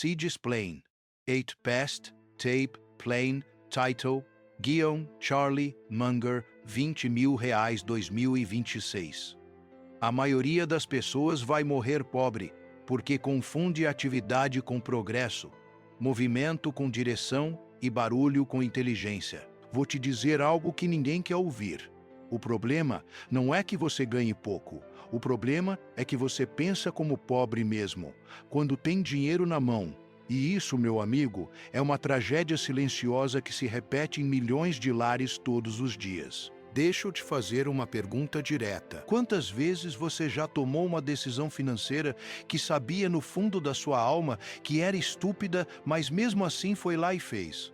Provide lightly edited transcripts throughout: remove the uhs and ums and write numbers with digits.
Seeds Plain, 8 Past, Tape, Plain, Title, Guion, Charlie, Munger, R$ 20.000 2026. A maioria das pessoas vai morrer pobre porque confunde atividade com progresso, movimento com direção e barulho com inteligência. Vou te dizer algo que ninguém quer ouvir. O problema não é que você ganhe pouco. O problema é que você pensa como pobre mesmo, quando tem dinheiro na mão. E isso, meu amigo, é uma tragédia silenciosa que se repete em milhões de lares todos os dias. Deixa eu te fazer uma pergunta direta. Quantas vezes você já tomou uma decisão financeira que sabia no fundo da sua alma que era estúpida, mas mesmo assim foi lá e fez?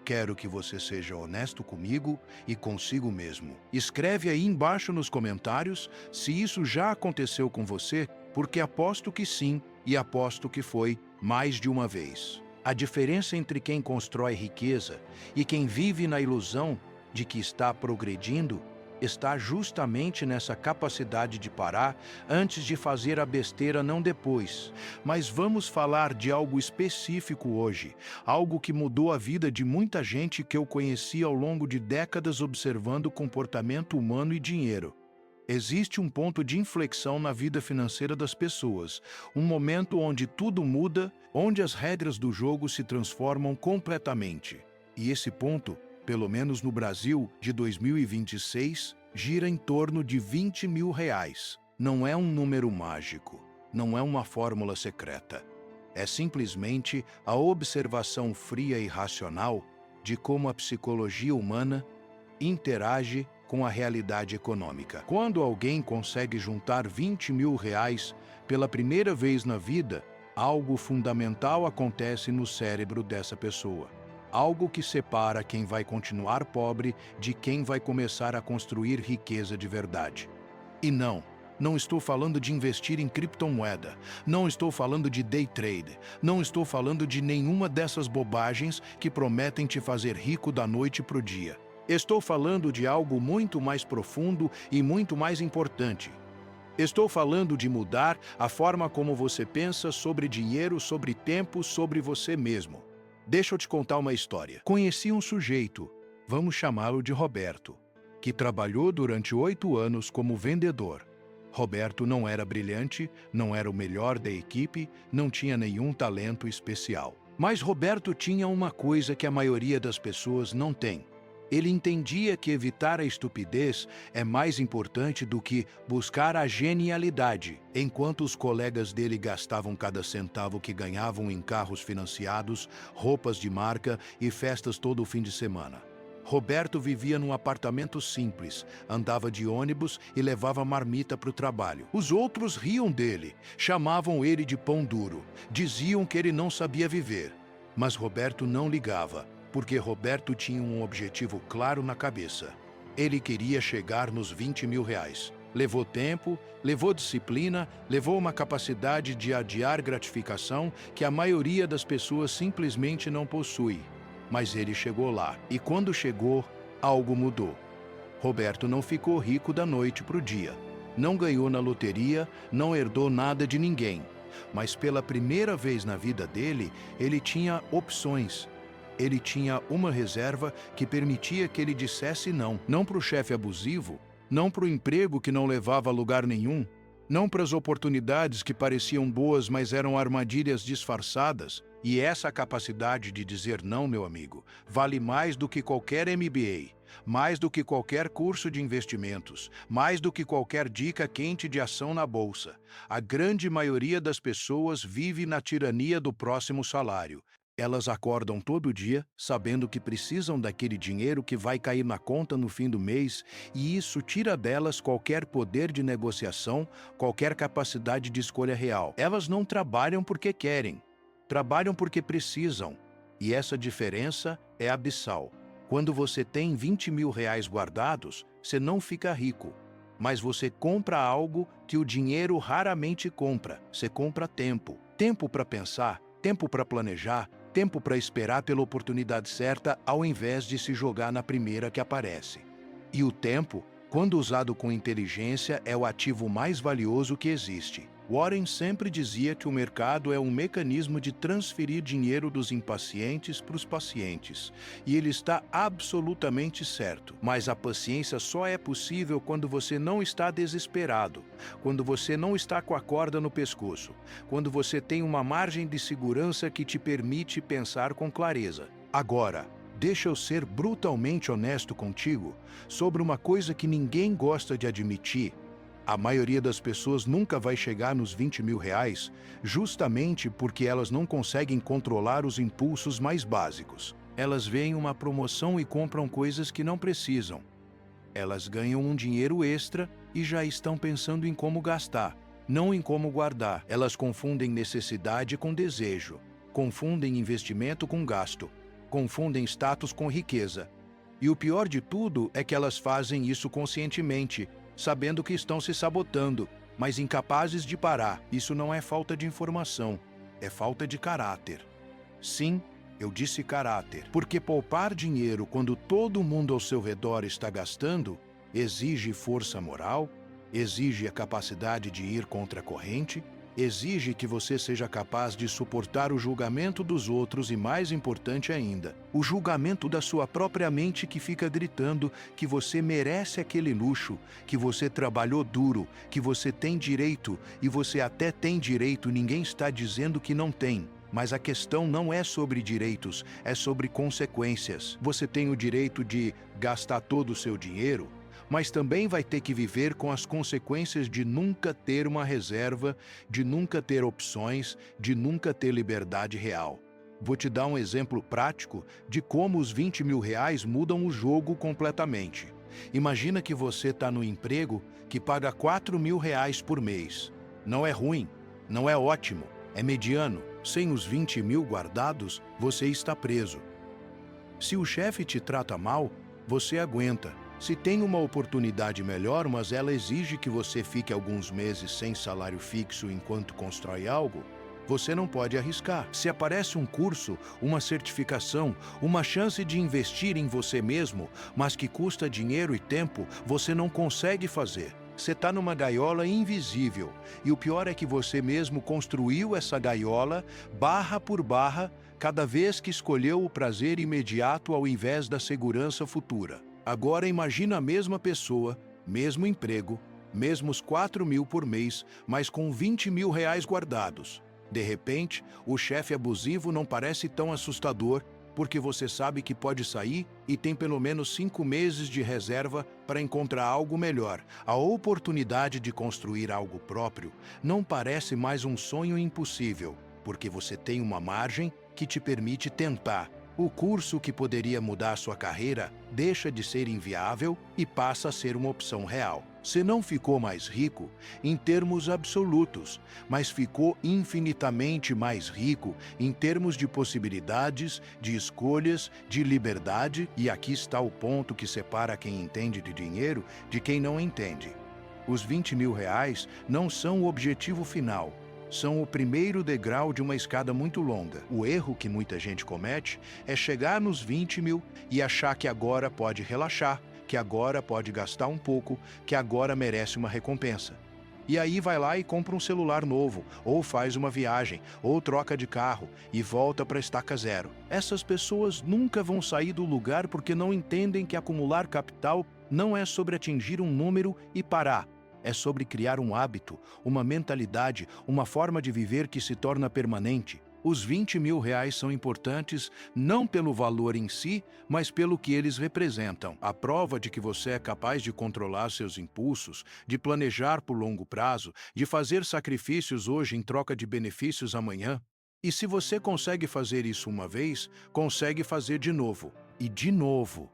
Quero que você seja honesto comigo e consigo mesmo. Escreve aí embaixo nos comentários se isso já aconteceu com você, porque aposto que sim e aposto que foi mais de uma vez. A diferença entre quem constrói riqueza e quem vive na ilusão de que está progredindo está justamente nessa capacidade de parar antes de fazer a besteira, não depois. Mas vamos falar de algo específico hoje, algo que mudou a vida de muita gente que eu conheci ao longo de décadas observando o comportamento humano e dinheiro. Existe um ponto de inflexão na vida financeira das pessoas, um momento onde tudo muda, onde as regras do jogo se transformam completamente. E esse ponto, pelo menos no Brasil de 2026, gira em torno de R$ 20.000. Não é um número mágico, não é uma fórmula secreta. É simplesmente a observação fria e racional de como a psicologia humana interage com a realidade econômica. Quando alguém consegue juntar R$ 20.000 pela primeira vez na vida, algo fundamental acontece no cérebro dessa pessoa. Algo que separa quem vai continuar pobre de quem vai começar a construir riqueza de verdade. E não estou falando de investir em criptomoeda, não estou falando de day trade, não estou falando de nenhuma dessas bobagens que prometem te fazer rico da noite pro dia. Estou falando de algo muito mais profundo e muito mais importante. Estou falando de mudar a forma como você pensa sobre dinheiro, sobre tempo, sobre você mesmo. Deixa eu te contar uma história. Conheci um sujeito, vamos chamá-lo de Roberto, que trabalhou durante 8 anos como vendedor. Roberto não era brilhante, não era o melhor da equipe, não tinha nenhum talento especial. Mas Roberto tinha uma coisa que a maioria das pessoas não tem. Ele entendia que evitar a estupidez é mais importante do que buscar a genialidade. Enquanto os colegas dele gastavam cada centavo que ganhavam em carros financiados, roupas de marca e festas todo o fim de semana, Roberto vivia num apartamento simples, andava de ônibus e levava marmita para o trabalho. Os outros riam dele, chamavam ele de pão duro, diziam que ele não sabia viver. Mas Roberto não ligava, porque Roberto tinha um objetivo claro na cabeça. Ele queria chegar nos R$ 20.000. Levou tempo, levou disciplina, levou uma capacidade de adiar gratificação que a maioria das pessoas simplesmente não possui. Mas ele chegou lá, e quando chegou, algo mudou. Roberto não ficou rico da noite para o dia. Não ganhou na loteria, não herdou nada de ninguém. Mas pela primeira vez na vida dele, ele tinha opções. Ele tinha uma reserva que permitia que ele dissesse não. Não para o chefe abusivo, não para o emprego que não levava a lugar nenhum, não para as oportunidades que pareciam boas, mas eram armadilhas disfarçadas. E essa capacidade de dizer não, meu amigo, vale mais do que qualquer MBA, mais do que qualquer curso de investimentos, mais do que qualquer dica quente de ação na bolsa. A grande maioria das pessoas vive na tirania do próximo salário. Elas acordam todo dia sabendo que precisam daquele dinheiro que vai cair na conta no fim do mês, e isso tira delas qualquer poder de negociação, qualquer capacidade de escolha real. Elas não trabalham porque querem, trabalham porque precisam. E essa diferença é abissal. Quando você tem R$ 20.000 guardados, você não fica rico, mas você compra algo que o dinheiro raramente compra. Você compra tempo. Tempo para pensar, tempo para planejar, tempo para esperar pela oportunidade certa ao invés de se jogar na primeira que aparece. E o tempo, quando usado com inteligência, é o ativo mais valioso que existe. Warren sempre dizia que o mercado é um mecanismo de transferir dinheiro dos impacientes para os pacientes, e ele está absolutamente certo. Mas a paciência só é possível quando você não está desesperado, quando você não está com a corda no pescoço, quando você tem uma margem de segurança que te permite pensar com clareza. Agora, deixa eu ser brutalmente honesto contigo sobre uma coisa que ninguém gosta de admitir. A maioria das pessoas nunca vai chegar nos 20 mil reais justamente porque elas não conseguem controlar os impulsos mais básicos. Elas veem uma promoção e compram coisas que não precisam. Elas ganham um dinheiro extra e já estão pensando em como gastar, não em como guardar. Elas confundem necessidade com desejo, confundem investimento com gasto, confundem status com riqueza. E o pior de tudo é que elas fazem isso conscientemente, sabendo que estão se sabotando, mas incapazes de parar. Isso não é falta de informação, é falta de caráter. Sim, eu disse caráter, porque poupar dinheiro quando todo mundo ao seu redor está gastando exige força moral, exige a capacidade de ir contra a corrente, exige que você seja capaz de suportar o julgamento dos outros e, mais importante ainda, o julgamento da sua própria mente que fica gritando que você merece aquele luxo, que você trabalhou duro, que você tem direito, e você até tem direito, ninguém está dizendo que não tem. Mas a questão não é sobre direitos, é sobre consequências. Você tem o direito de gastar todo o seu dinheiro, mas também vai ter que viver com as consequências de nunca ter uma reserva, de nunca ter opções, de nunca ter liberdade real. Vou te dar um exemplo prático de como os 20 mil reais mudam o jogo completamente. Imagina que você está no emprego que paga 4 mil reais por mês. Não é ruim, não é ótimo, é mediano. Sem os 20 mil guardados, você está preso. Se o chefe te trata mal, você aguenta. Se tem uma oportunidade melhor, mas ela exige que você fique alguns meses sem salário fixo enquanto constrói algo, você não pode arriscar. Se aparece um curso, uma certificação, uma chance de investir em você mesmo, mas que custa dinheiro e tempo, você não consegue fazer. Você está numa gaiola invisível, e o pior é que você mesmo construiu essa gaiola, barra por barra, cada vez que escolheu o prazer imediato ao invés da segurança futura. Agora imagina a mesma pessoa, mesmo emprego, mesmos 4 mil por mês, mas com 20 mil reais guardados. De repente, o chefe abusivo não parece tão assustador, porque você sabe que pode sair e tem pelo menos 5 meses de reserva para encontrar algo melhor. A oportunidade de construir algo próprio não parece mais um sonho impossível, porque você tem uma margem que te permite tentar. O curso que poderia mudar sua carreira deixa de ser inviável e passa a ser uma opção real. Você não ficou mais rico em termos absolutos, mas ficou infinitamente mais rico em termos de possibilidades, de escolhas, de liberdade, e aqui está o ponto que separa quem entende de dinheiro de quem não entende. Os 20 mil reais não são o objetivo final. São o primeiro degrau de uma escada muito longa. O erro que muita gente comete é chegar nos 20 mil e achar que agora pode relaxar, que agora pode gastar um pouco, que agora merece uma recompensa. E aí vai lá e compra um celular novo, ou faz uma viagem, ou troca de carro e volta para a estaca zero. Essas pessoas nunca vão sair do lugar porque não entendem que acumular capital não é sobre atingir um número e parar. É sobre criar um hábito, uma mentalidade, uma forma de viver que se torna permanente. Os 20 mil reais são importantes não pelo valor em si, mas pelo que eles representam. A prova de que você é capaz de controlar seus impulsos, de planejar por longo prazo, de fazer sacrifícios hoje em troca de benefícios amanhã. E se você consegue fazer isso uma vez, consegue fazer de novo, e de novo,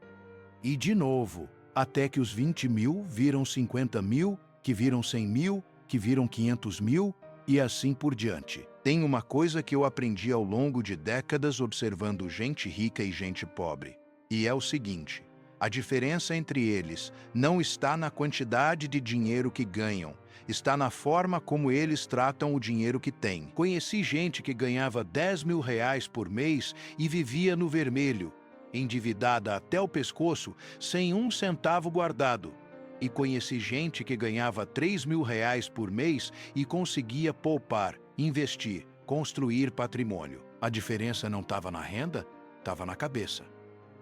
e de novo, até que os 20 mil viram 50 mil, que viram 100 mil, que viram 500 mil, e assim por diante. Tem uma coisa que eu aprendi ao longo de décadas observando gente rica e gente pobre, e é o seguinte: a diferença entre eles não está na quantidade de dinheiro que ganham, está na forma como eles tratam o dinheiro que têm. Conheci gente que ganhava 10 mil reais por mês e vivia no vermelho, endividada até o pescoço, sem um centavo guardado. E conheci gente que ganhava R$ 3.000 por mês e conseguia poupar, investir, construir patrimônio. A diferença não estava na renda, estava na cabeça.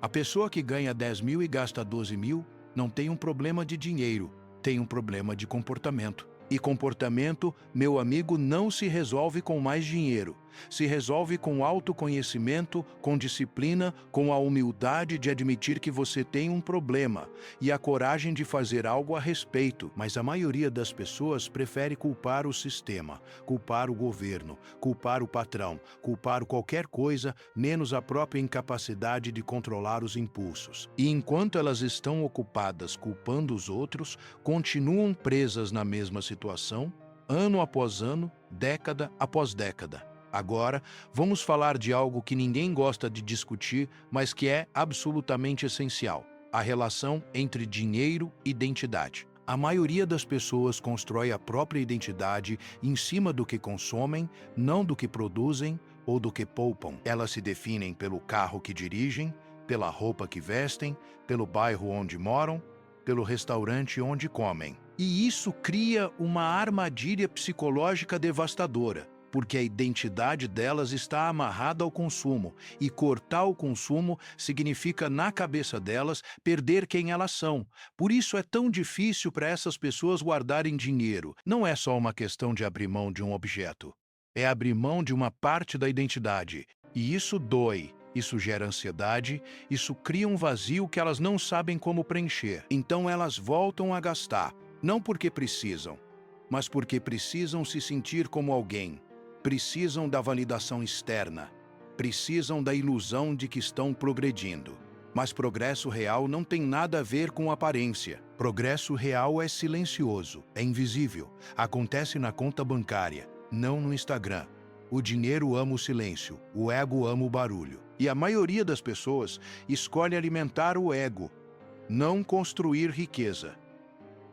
A pessoa que ganha 10 mil e gasta 12 mil não tem um problema de dinheiro, tem um problema de comportamento. E comportamento, meu amigo, não se resolve com mais dinheiro. Se resolve com autoconhecimento, com disciplina, com a humildade de admitir que você tem um problema e a coragem de fazer algo a respeito. Mas a maioria das pessoas prefere culpar o sistema, culpar o governo, culpar o patrão, culpar qualquer coisa, menos a própria incapacidade de controlar os impulsos. E enquanto elas estão ocupadas culpando os outros, continuam presas na mesma situação, ano após ano, década após década. Agora, vamos falar de algo que ninguém gosta de discutir, mas que é absolutamente essencial: a relação entre dinheiro e identidade. A maioria das pessoas constrói a própria identidade em cima do que consomem, não do que produzem ou do que poupam. Elas se definem pelo carro que dirigem, pela roupa que vestem, pelo bairro onde moram, pelo restaurante onde comem. E isso cria uma armadilha psicológica devastadora, porque a identidade delas está amarrada ao consumo, e cortar o consumo significa, na cabeça delas, perder quem elas são. Por isso é tão difícil para essas pessoas guardarem dinheiro. Não é só uma questão de abrir mão de um objeto, é abrir mão de uma parte da identidade. E isso dói. Isso gera ansiedade, isso cria um vazio que elas não sabem como preencher. Então elas voltam a gastar, não porque precisam, mas porque precisam se sentir como alguém. Precisam da validação externa, precisam da ilusão de que estão progredindo. Mas progresso real não tem nada a ver com aparência. Progresso real é silencioso, é invisível, acontece na conta bancária, não no Instagram. O dinheiro ama o silêncio, o ego ama o barulho. E a maioria das pessoas escolhe alimentar o ego, não construir riqueza.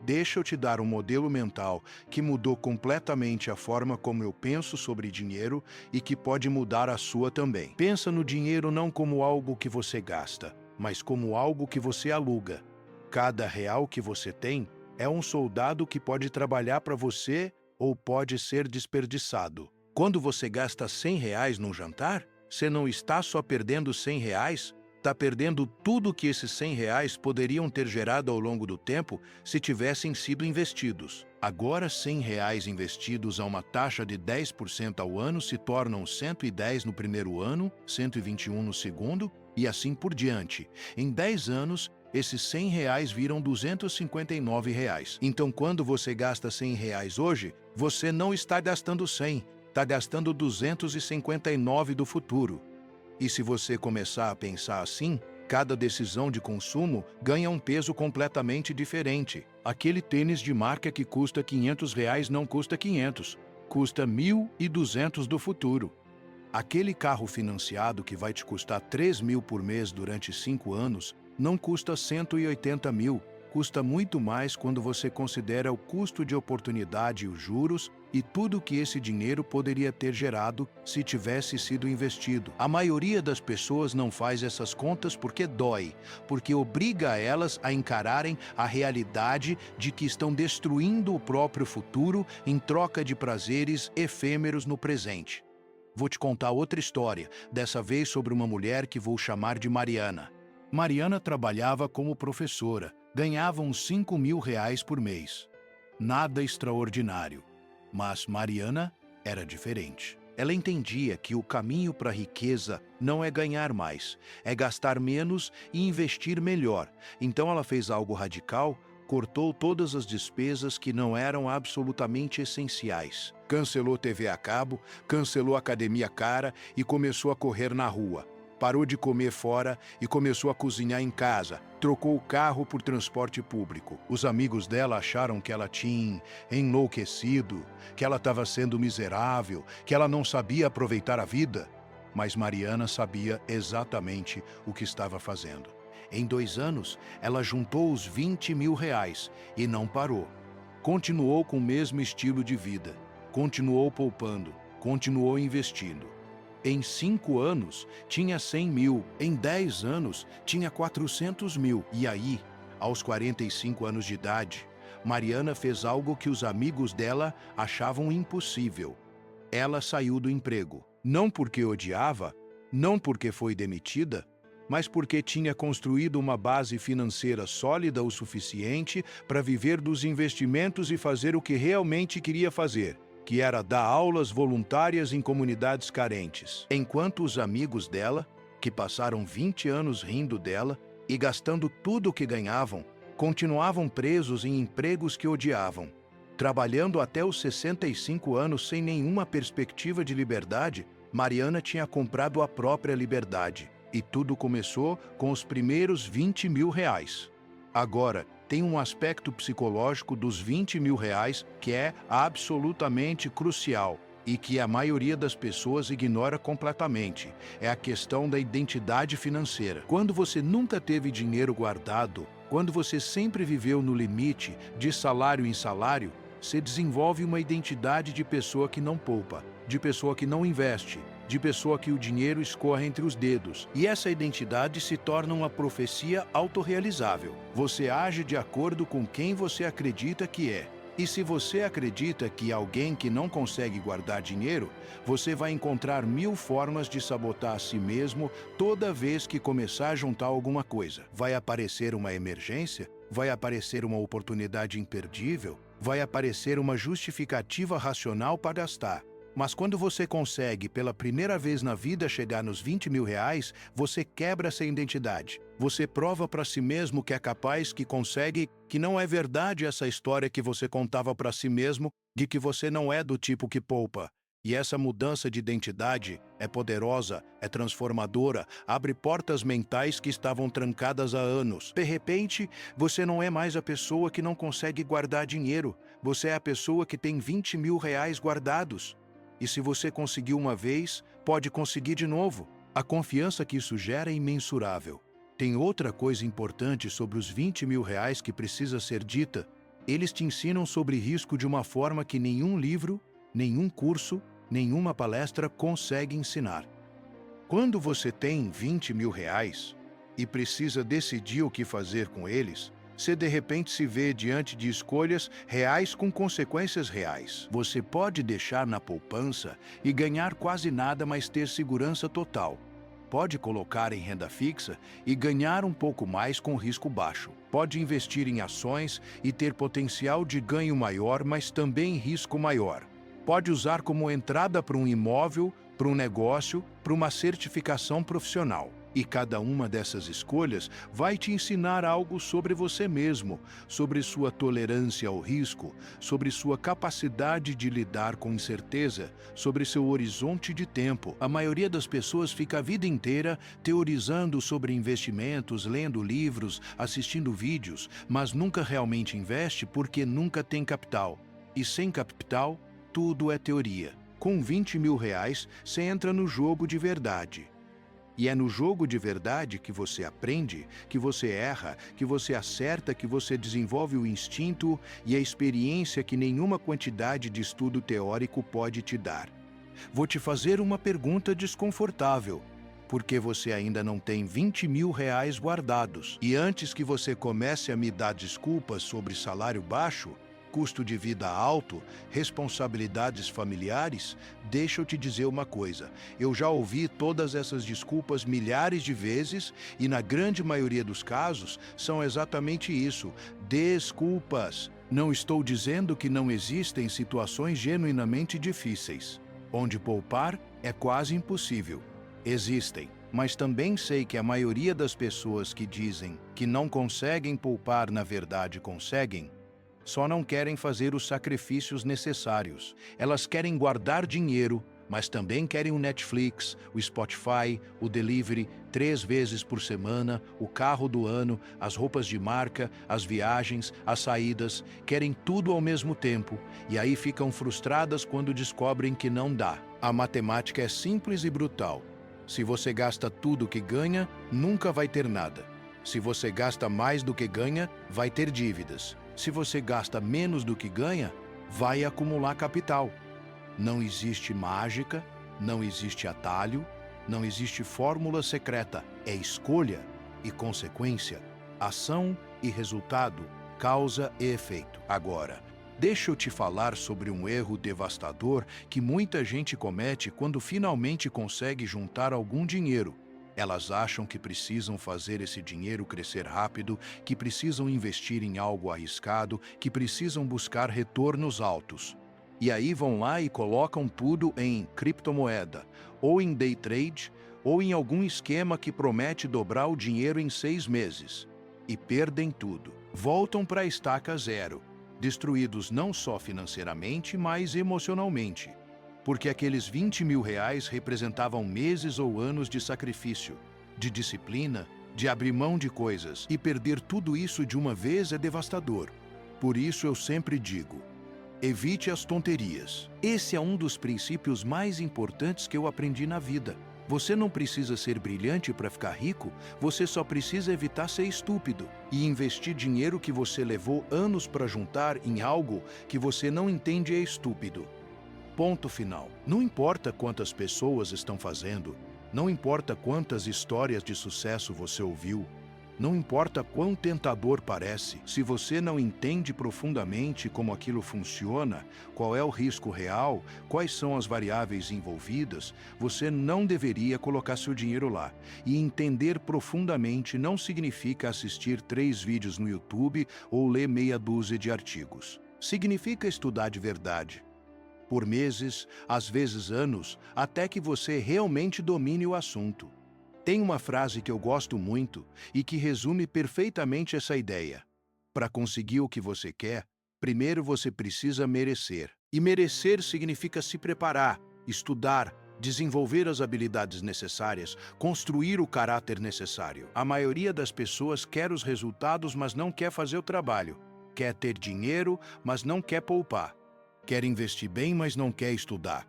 Deixa eu te dar um modelo mental que mudou completamente a forma como eu penso sobre dinheiro e que pode mudar a sua também. Pensa no dinheiro não como algo que você gasta, mas como algo que você aluga. Cada real que você tem é um soldado que pode trabalhar para você ou pode ser desperdiçado. Quando você gasta R$ 100 num jantar, você não está só perdendo R$ 100, está perdendo tudo que esses R$ 100 poderiam ter gerado ao longo do tempo se tivessem sido investidos. Agora, R$ 100 investidos a uma taxa de 10% ao ano se tornam 110 no primeiro ano, 121 no segundo e assim por diante. Em 10 anos, esses R$ 100 viram R$ 259. Então, quando você gasta R$ 100 hoje, você não está gastando 100, está gastando 259 do futuro. E se você começar a pensar assim, cada decisão de consumo ganha um peso completamente diferente. Aquele tênis de marca que custa R$ 500 não custa 500, custa 1.200 do futuro. Aquele carro financiado que vai te custar 3 mil por mês durante 5 anos não custa 180 mil, custa muito mais quando você considera o custo de oportunidade e os juros e tudo que esse dinheiro poderia ter gerado se tivesse sido investido. A maioria das pessoas não faz essas contas porque dói, porque obriga elas a encararem a realidade de que estão destruindo o próprio futuro em troca de prazeres efêmeros no presente. Vou te contar outra história, dessa vez sobre uma mulher que vou chamar de Mariana. Mariana trabalhava como professora, ganhava uns R$ 5.000 por mês. Nada extraordinário. Mas Mariana era diferente. Ela entendia que o caminho para a riqueza não é ganhar mais, é gastar menos e investir melhor. Então ela fez algo radical, cortou todas as despesas que não eram absolutamente essenciais. Cancelou TV a cabo, cancelou academia cara e começou a correr na rua. Parou de comer fora e começou a cozinhar em casa. Trocou o carro por transporte público. Os amigos dela acharam que ela tinha enlouquecido, que ela estava sendo miserável, que ela não sabia aproveitar a vida. Mas Mariana sabia exatamente o que estava fazendo. Em 2 anos, ela juntou os R$ 20.000 e não parou. Continuou com o mesmo estilo de vida. Continuou poupando, continuou investindo. Em 5 anos, tinha 100 mil. Em 10 anos, tinha 400 mil. E aí, Aos 45 anos de idade, Mariana fez algo que os amigos dela achavam impossível. Ela saiu do emprego. Não porque odiava, não porque foi demitida, mas porque tinha construído uma base financeira sólida o suficiente para viver dos investimentos e fazer o que realmente queria fazer, que era dar aulas voluntárias em comunidades carentes. Enquanto os amigos dela, que passaram 20 anos rindo dela e gastando tudo o que ganhavam, continuavam presos em empregos que odiavam, trabalhando até os 65 anos sem nenhuma perspectiva de liberdade, Mariana tinha comprado a própria liberdade. E tudo começou com os primeiros 20 mil reais. Agora, tem um aspecto psicológico dos 20 mil reais que é absolutamente crucial e que a maioria das pessoas ignora completamente. É a questão da identidade financeira. Quando você nunca teve dinheiro guardado, quando você sempre viveu no limite, de salário em salário, você desenvolve uma identidade de pessoa que não poupa, de pessoa que não investe, de pessoa que o dinheiro escorre entre os dedos. E essa identidade se torna uma profecia autorrealizável. Você age de acordo com quem você acredita que é. E se você acredita que alguém que não consegue guardar dinheiro, você vai encontrar 1000 formas de sabotar a si mesmo toda vez que começar a juntar alguma coisa. Vai aparecer uma emergência, vai aparecer uma oportunidade imperdível, vai aparecer uma justificativa racional para gastar. Mas quando você consegue, pela primeira vez na vida, chegar nos 20 mil reais, você quebra essa identidade. Você prova para si mesmo que é capaz, que consegue, que não é verdade essa história que você contava para si mesmo de que você não é do tipo que poupa. E essa mudança de identidade é poderosa, é transformadora, abre portas mentais que estavam trancadas há anos. De repente, você não é mais a pessoa que não consegue guardar dinheiro. Você é a pessoa que tem 20 mil reais guardados. E se você conseguiu uma vez, pode conseguir de novo. A confiança que isso gera é imensurável. Tem outra coisa importante sobre os 20 mil reais que precisa ser dita. Eles te ensinam sobre risco de uma forma que nenhum livro, nenhum curso, nenhuma palestra consegue ensinar. Quando você tem 20 mil reais e precisa decidir o que fazer com eles, você de repente se vê diante de escolhas reais com consequências reais. Você pode deixar na poupança e ganhar quase nada, mas ter segurança total. Pode colocar em renda fixa e ganhar um pouco mais com risco baixo. Pode investir em ações e ter potencial de ganho maior, mas também risco maior. Pode usar como entrada para um imóvel, para um negócio, para uma certificação profissional. E cada uma dessas escolhas vai te ensinar algo sobre você mesmo, sobre sua tolerância ao risco, sobre sua capacidade de lidar com incerteza, sobre seu horizonte de tempo. A maioria das pessoas fica a vida inteira teorizando sobre investimentos, lendo livros, assistindo vídeos, mas nunca realmente investe porque nunca tem capital. E sem capital, tudo é teoria. Com 20 mil reais, você entra no jogo de verdade. E é no jogo de verdade que você aprende, que você erra, que você acerta, que você desenvolve o instinto e a experiência que nenhuma quantidade de estudo teórico pode te dar. Vou te fazer uma pergunta desconfortável. Por que você ainda não tem 20 mil reais guardados? E antes que você comece a me dar desculpas sobre salário baixo, custo de vida alto, responsabilidades familiares, deixa eu te dizer uma coisa. Eu já ouvi todas essas desculpas milhares de vezes e, na grande maioria dos casos, são exatamente isso: desculpas. Não estou dizendo que não existem situações genuinamente difíceis, onde poupar é quase impossível. Existem. Mas também sei que a maioria das pessoas que dizem que não conseguem poupar, na verdade conseguem. Só não querem fazer os sacrifícios necessários. Elas querem guardar dinheiro, mas também querem o Netflix, o Spotify, o delivery 3 vezes por semana, o carro do ano, as roupas de marca, as viagens, as saídas. Querem tudo ao mesmo tempo e aí ficam frustradas quando descobrem que não dá. A matemática é simples e brutal. Se você gasta tudo que ganha, nunca vai ter nada. Se você gasta mais do que ganha, vai ter dívidas. Se você gasta menos do que ganha, vai acumular capital. Não existe mágica, não existe atalho, não existe fórmula secreta. É escolha e consequência. Ação e resultado, causa e efeito. Agora, deixa eu te falar sobre um erro devastador que muita gente comete quando finalmente consegue juntar algum dinheiro. Elas acham que precisam fazer esse dinheiro crescer rápido, que precisam investir em algo arriscado, que precisam buscar retornos altos. E aí vão lá e colocam tudo em criptomoeda, ou em day trade, ou em algum esquema que promete dobrar o dinheiro em 6 meses. E perdem tudo. Voltam para a estaca zero, destruídos não só financeiramente, mas emocionalmente. Porque aqueles 20 mil reais representavam meses ou anos de sacrifício, de disciplina, de abrir mão de coisas, e perder tudo isso de uma vez é devastador. Por isso eu sempre digo, evite as tonterias. Esse é um dos princípios mais importantes que eu aprendi na vida. Você não precisa ser brilhante para ficar rico, você só precisa evitar ser estúpido e investir dinheiro que você levou anos para juntar em algo que você não entende é estúpido. Ponto final. Não importa quantas pessoas estão fazendo, não importa quantas histórias de sucesso você ouviu, não importa quão tentador parece, se você não entende profundamente como aquilo funciona, qual é o risco real, quais são as variáveis envolvidas, você não deveria colocar seu dinheiro lá. E entender profundamente não significa assistir 3 vídeos no YouTube ou ler meia dúzia de artigos. Significa estudar de verdade. Por meses, às vezes anos, até que você realmente domine o assunto. Tem uma frase que eu gosto muito e que resume perfeitamente essa ideia. Para conseguir o que você quer, primeiro você precisa merecer. E merecer significa se preparar, estudar, desenvolver as habilidades necessárias, construir o caráter necessário. A maioria das pessoas quer os resultados, mas não quer fazer o trabalho. Quer ter dinheiro, mas não quer poupar. Quer investir bem, mas não quer estudar.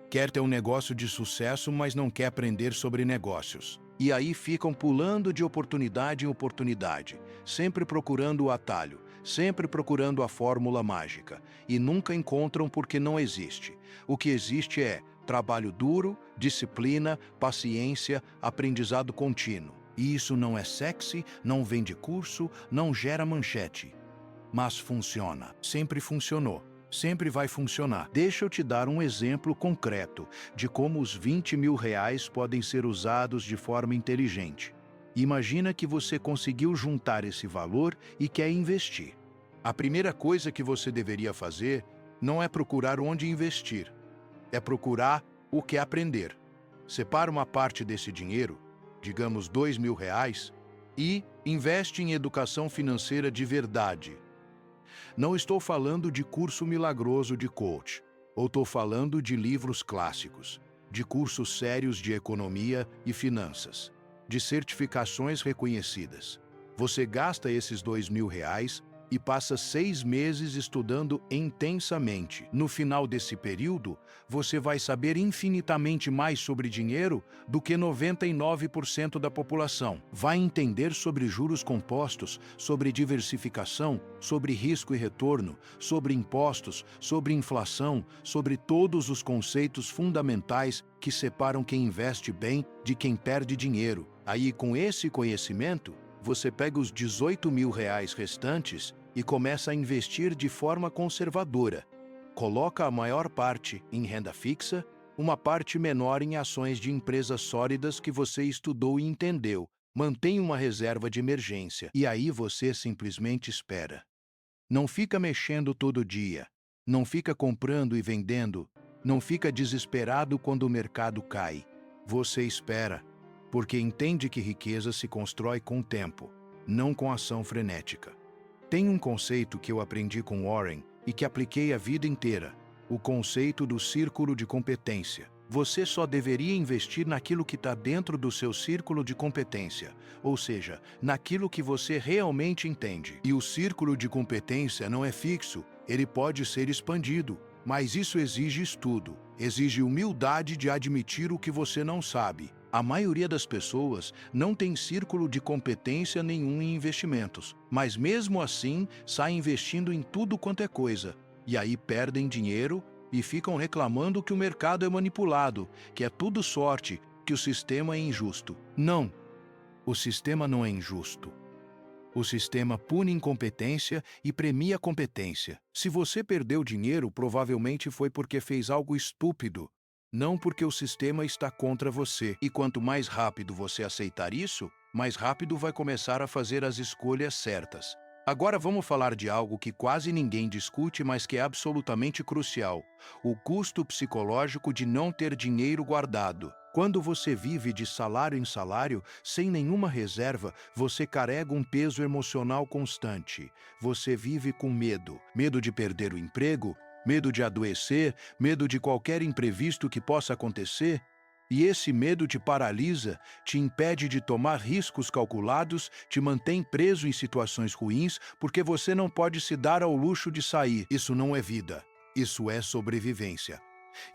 Quer ter um negócio de sucesso, mas não quer aprender sobre negócios. E aí ficam pulando de oportunidade em oportunidade, sempre procurando o atalho, sempre procurando a fórmula mágica. E nunca encontram porque não existe. O que existe é trabalho duro, disciplina, paciência, aprendizado contínuo. E isso não é sexy, não vende curso, não gera manchete. Mas funciona. Sempre funcionou. Sempre vai funcionar. Deixa eu te dar um exemplo concreto de como os 20 mil reais podem ser usados de forma inteligente. Imagina que você conseguiu juntar esse valor e quer investir. A primeira coisa que você deveria fazer não é procurar onde investir, é procurar o que aprender. Separa uma parte desse dinheiro, digamos 2 mil reais, e investe em educação financeira de verdade. Não estou falando de curso milagroso de coach, ou estou falando de livros clássicos, de cursos sérios de economia e finanças, de certificações reconhecidas. Você gasta esses 2 mil reais e passa 6 meses estudando intensamente. No final desse período, você vai saber infinitamente mais sobre dinheiro do que 99% da população. Vai entender sobre juros compostos, sobre diversificação, sobre risco e retorno, sobre impostos, sobre inflação, sobre todos os conceitos fundamentais que separam quem investe bem de quem perde dinheiro. Aí, com esse conhecimento, você pega os 18 mil reais restantes e começa a investir de forma conservadora. Coloca a maior parte em renda fixa, uma parte menor em ações de empresas sólidas que você estudou e entendeu. Mantém uma reserva de emergência e aí você simplesmente espera. Não fica mexendo todo dia, não fica comprando e vendendo, não fica desesperado quando o mercado cai. Você espera, porque entende que riqueza se constrói com tempo, não com ação frenética. Tem um conceito que eu aprendi com Warren e que apliquei a vida inteira, o conceito do círculo de competência. Você só deveria investir naquilo que está dentro do seu círculo de competência, ou seja, naquilo que você realmente entende. E o círculo de competência não é fixo, ele pode ser expandido, mas isso exige estudo, exige humildade de admitir o que você não sabe. A maioria das pessoas não tem círculo de competência nenhum em investimentos, mas mesmo assim saem investindo em tudo quanto é coisa. E aí perdem dinheiro e ficam reclamando que o mercado é manipulado, que é tudo sorte, que o sistema é injusto. Não, o sistema não é injusto. O sistema pune incompetência e premia competência. Se você perdeu dinheiro, provavelmente foi porque fez algo estúpido, não porque o sistema está contra você. E quanto mais rápido você aceitar isso, mais rápido vai começar a fazer as escolhas certas. Agora vamos falar de algo que quase ninguém discute, mas que é absolutamente crucial: o custo psicológico de não ter dinheiro guardado. Quando você vive de salário em salário, sem nenhuma reserva, você carrega um peso emocional constante. Você vive com medo. Medo de perder o emprego, medo de adoecer, medo de qualquer imprevisto que possa acontecer. E esse medo te paralisa, te impede de tomar riscos calculados, te mantém preso em situações ruins, porque você não pode se dar ao luxo de sair. Isso não é vida. Isso é sobrevivência.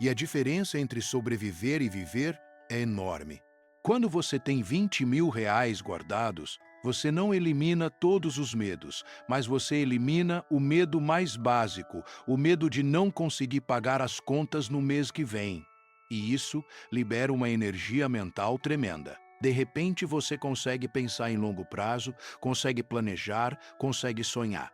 E a diferença entre sobreviver e viver é enorme. Quando você tem 20 mil reais guardados, você não elimina todos os medos, mas você elimina o medo mais básico, o medo de não conseguir pagar as contas no mês que vem. E isso libera uma energia mental tremenda. De repente você consegue pensar em longo prazo, consegue planejar, consegue sonhar.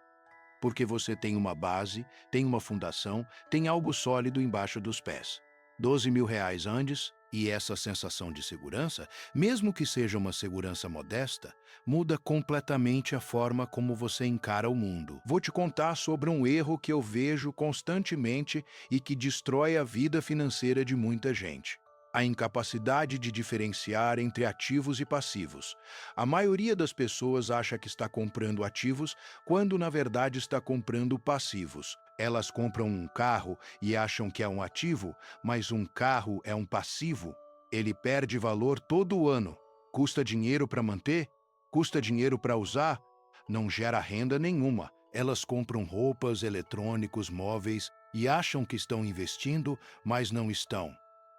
Porque você tem uma base, tem uma fundação, tem algo sólido embaixo dos pés. 12 mil reais antes, e essa sensação de segurança, mesmo que seja uma segurança modesta, muda completamente a forma como você encara o mundo. Vou te contar sobre um erro que eu vejo constantemente e que destrói a vida financeira de muita gente: a incapacidade de diferenciar entre ativos e passivos. A maioria das pessoas acha que está comprando ativos, quando na verdade está comprando passivos. Elas compram um carro e acham que é um ativo, mas um carro é um passivo. Ele perde valor todo ano. Custa dinheiro para manter? Custa dinheiro para usar? Não gera renda nenhuma. Elas compram roupas, eletrônicos, móveis e acham que estão investindo, mas não estão.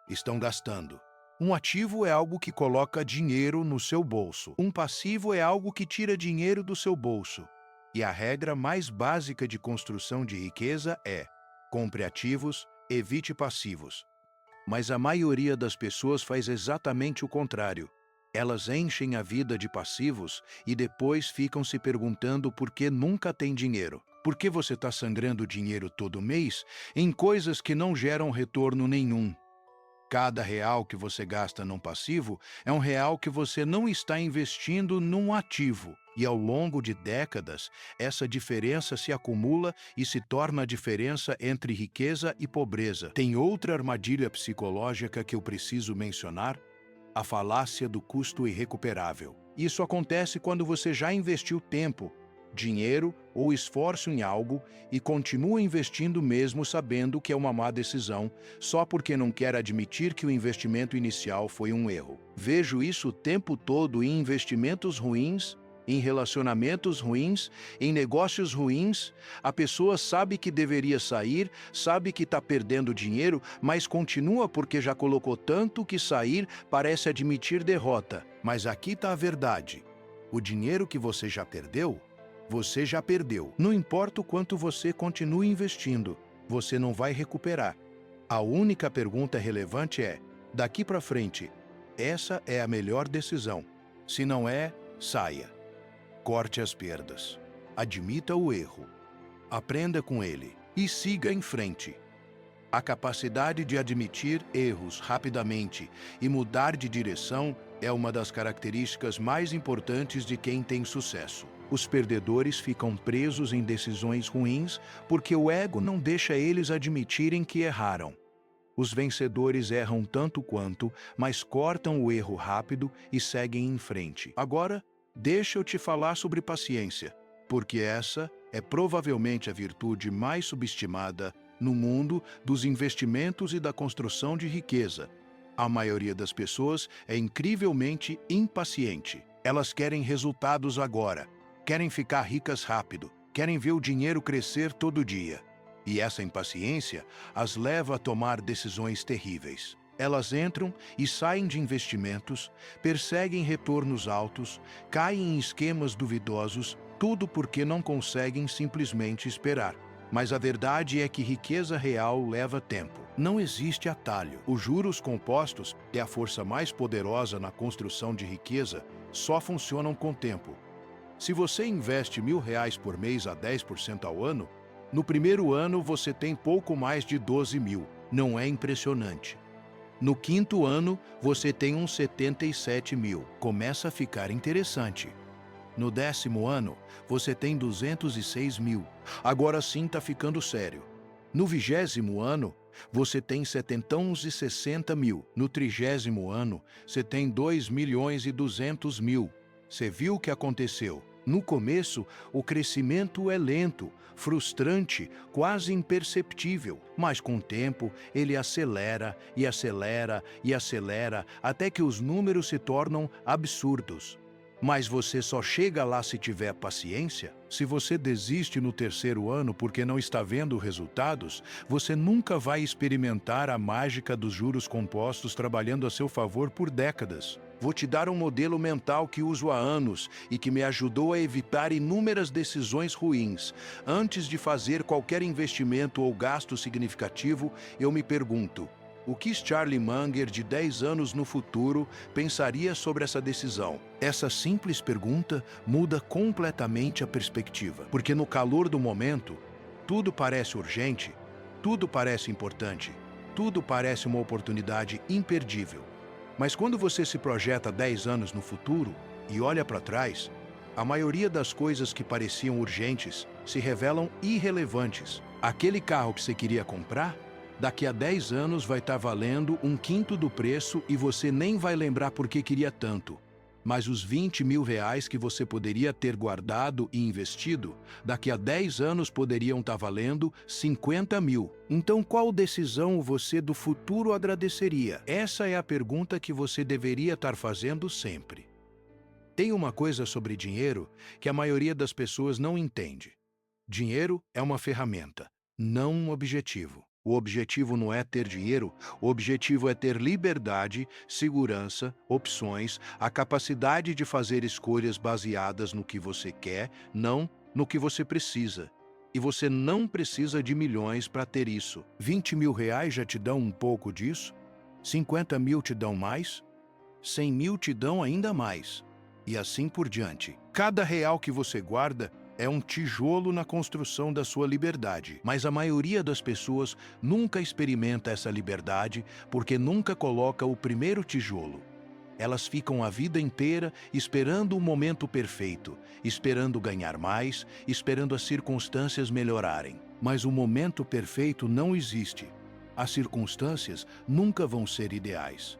Estão gastando. Um ativo é algo que coloca dinheiro no seu bolso. Um passivo é algo que tira dinheiro do seu bolso. E a regra mais básica de construção de riqueza é: compre ativos, evite passivos. Mas a maioria das pessoas faz exatamente o contrário. Elas enchem a vida de passivos e depois ficam se perguntando por que nunca tem dinheiro. Por que você está sangrando dinheiro todo mês em coisas que não geram retorno nenhum? Cada real que você gasta num passivo é um real que você não está investindo num ativo. E ao longo de décadas, essa diferença se acumula e se torna a diferença entre riqueza e pobreza. Tem outra armadilha psicológica que eu preciso mencionar: a falácia do custo irrecuperável. Isso acontece quando você já investiu tempo, dinheiro ou esforço em algo e continua investindo mesmo sabendo que é uma má decisão, só porque não quer admitir que o investimento inicial foi um erro. Vejo isso o tempo todo em investimentos ruins, em relacionamentos ruins, em negócios ruins. A pessoa sabe que deveria sair, sabe que está perdendo dinheiro, mas continua porque já colocou tanto que sair parece admitir derrota. Mas aqui está a verdade: o dinheiro que você já perdeu, você já perdeu. Não importa o quanto você continue investindo, você não vai recuperar. A única pergunta relevante é: daqui para frente, essa é a melhor decisão? Se não é, saia. Corte as perdas. Admita o erro. Aprenda com ele e siga em frente. A capacidade de admitir erros rapidamente e mudar de direção é uma das características mais importantes de quem tem sucesso. Os perdedores ficam presos em decisões ruins porque o ego não deixa eles admitirem que erraram. Os vencedores erram tanto quanto, mas cortam o erro rápido e seguem em frente. Agora, deixa eu te falar sobre paciência, porque essa é provavelmente a virtude mais subestimada no mundo dos investimentos e da construção de riqueza. A maioria das pessoas é incrivelmente impaciente. Elas querem resultados agora, querem ficar ricas rápido, querem ver o dinheiro crescer todo dia. E essa impaciência as leva a tomar decisões terríveis. Elas entram e saem de investimentos, perseguem retornos altos, caem em esquemas duvidosos, tudo porque não conseguem simplesmente esperar. Mas a verdade é que riqueza real leva tempo. Não existe atalho. Os juros compostos, que é a força mais poderosa na construção de riqueza, só funcionam com tempo. Se você investe R$ 1.000 por mês a 10% ao ano, no primeiro ano você tem pouco mais de 12 mil. Não é impressionante? No quinto ano, você tem uns 77 mil. Começa a ficar interessante. No 10º ano, você tem 206 mil. Agora sim está ficando sério. No 20º ano, você tem 760 mil. No 30º ano, você tem 2.200.000. Você viu o que aconteceu? No começo, o crescimento é lento, frustrante, quase imperceptível, mas com o tempo ele acelera e acelera e acelera até que os números se tornam absurdos. Mas você só chega lá se tiver paciência. Se você desiste no 3º ano porque não está vendo resultados, você nunca vai experimentar a mágica dos juros compostos trabalhando a seu favor por décadas. Vou te dar um modelo mental que uso há anos e que me ajudou a evitar inúmeras decisões ruins. Antes de fazer qualquer investimento ou gasto significativo, eu me pergunto: o que Charlie Munger, de 10 anos no futuro, pensaria sobre essa decisão? Essa simples pergunta muda completamente a perspectiva, porque no calor do momento, tudo parece urgente, tudo parece importante, tudo parece uma oportunidade imperdível. Mas quando você se projeta 10 anos no futuro e olha para trás, a maioria das coisas que pareciam urgentes se revelam irrelevantes. Aquele carro que você queria comprar, daqui a 10 anos vai estar valendo um quinto do preço e você nem vai lembrar por que queria tanto. Mas os 20 mil reais que você poderia ter guardado e investido, daqui a 10 anos poderiam estar valendo 50 mil. Então, qual decisão você do futuro agradeceria? Essa é a pergunta que você deveria estar fazendo sempre. Tem uma coisa sobre dinheiro que a maioria das pessoas não entende. Dinheiro é uma ferramenta, não um objetivo. O objetivo não é ter dinheiro, o objetivo é ter liberdade, segurança, opções, a capacidade de fazer escolhas baseadas no que você quer, não no que você precisa. E você não precisa de milhões para ter isso. 20 mil reais já te dão um pouco disso? 50 mil te dão mais? 100 mil te dão ainda mais. E assim por diante. Cada real que você guarda é um tijolo na construção da sua liberdade. Mas a maioria das pessoas nunca experimenta essa liberdade porque nunca coloca o primeiro tijolo. Elas ficam a vida inteira esperando o momento perfeito, esperando ganhar mais, esperando as circunstâncias melhorarem. Mas o momento perfeito não existe. As circunstâncias nunca vão ser ideais.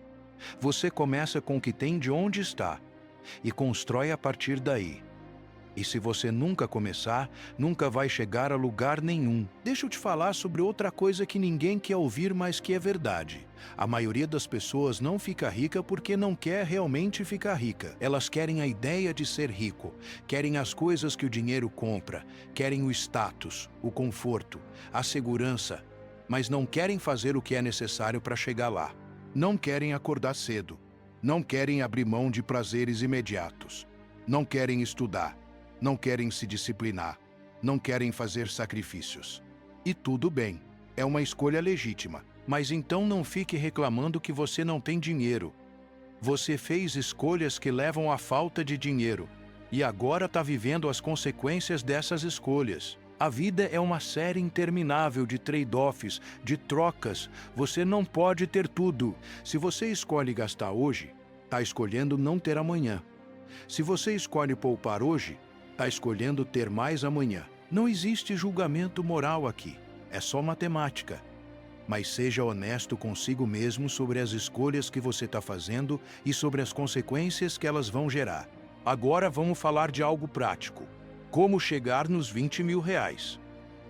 Você começa com o que tem de onde está e constrói a partir daí. E se você nunca começar, nunca vai chegar a lugar nenhum. Deixa eu te falar sobre outra coisa que ninguém quer ouvir, mas que é verdade. A maioria das pessoas não fica rica porque não quer realmente ficar rica. Elas querem a ideia de ser rico, querem as coisas que o dinheiro compra, querem o status, o conforto, a segurança, mas não querem fazer o que é necessário para chegar lá. Não querem acordar cedo, não querem abrir mão de prazeres imediatos, não querem estudar, não querem se disciplinar, não querem fazer sacrifícios. E tudo bem, é uma escolha legítima. Mas então não fique reclamando que você não tem dinheiro. Você fez escolhas que levam à falta de dinheiro e agora está vivendo as consequências dessas escolhas. A vida é uma série interminável de trade-offs, de trocas. Você não pode ter tudo. Se você escolhe gastar hoje, está escolhendo não ter amanhã. Se você escolhe poupar hoje, está escolhendo ter mais amanhã. Não existe julgamento moral aqui, é só matemática. Mas seja honesto consigo mesmo sobre as escolhas que você está fazendo e sobre as consequências que elas vão gerar. Agora vamos falar de algo prático. Como chegar nos 20 mil reais?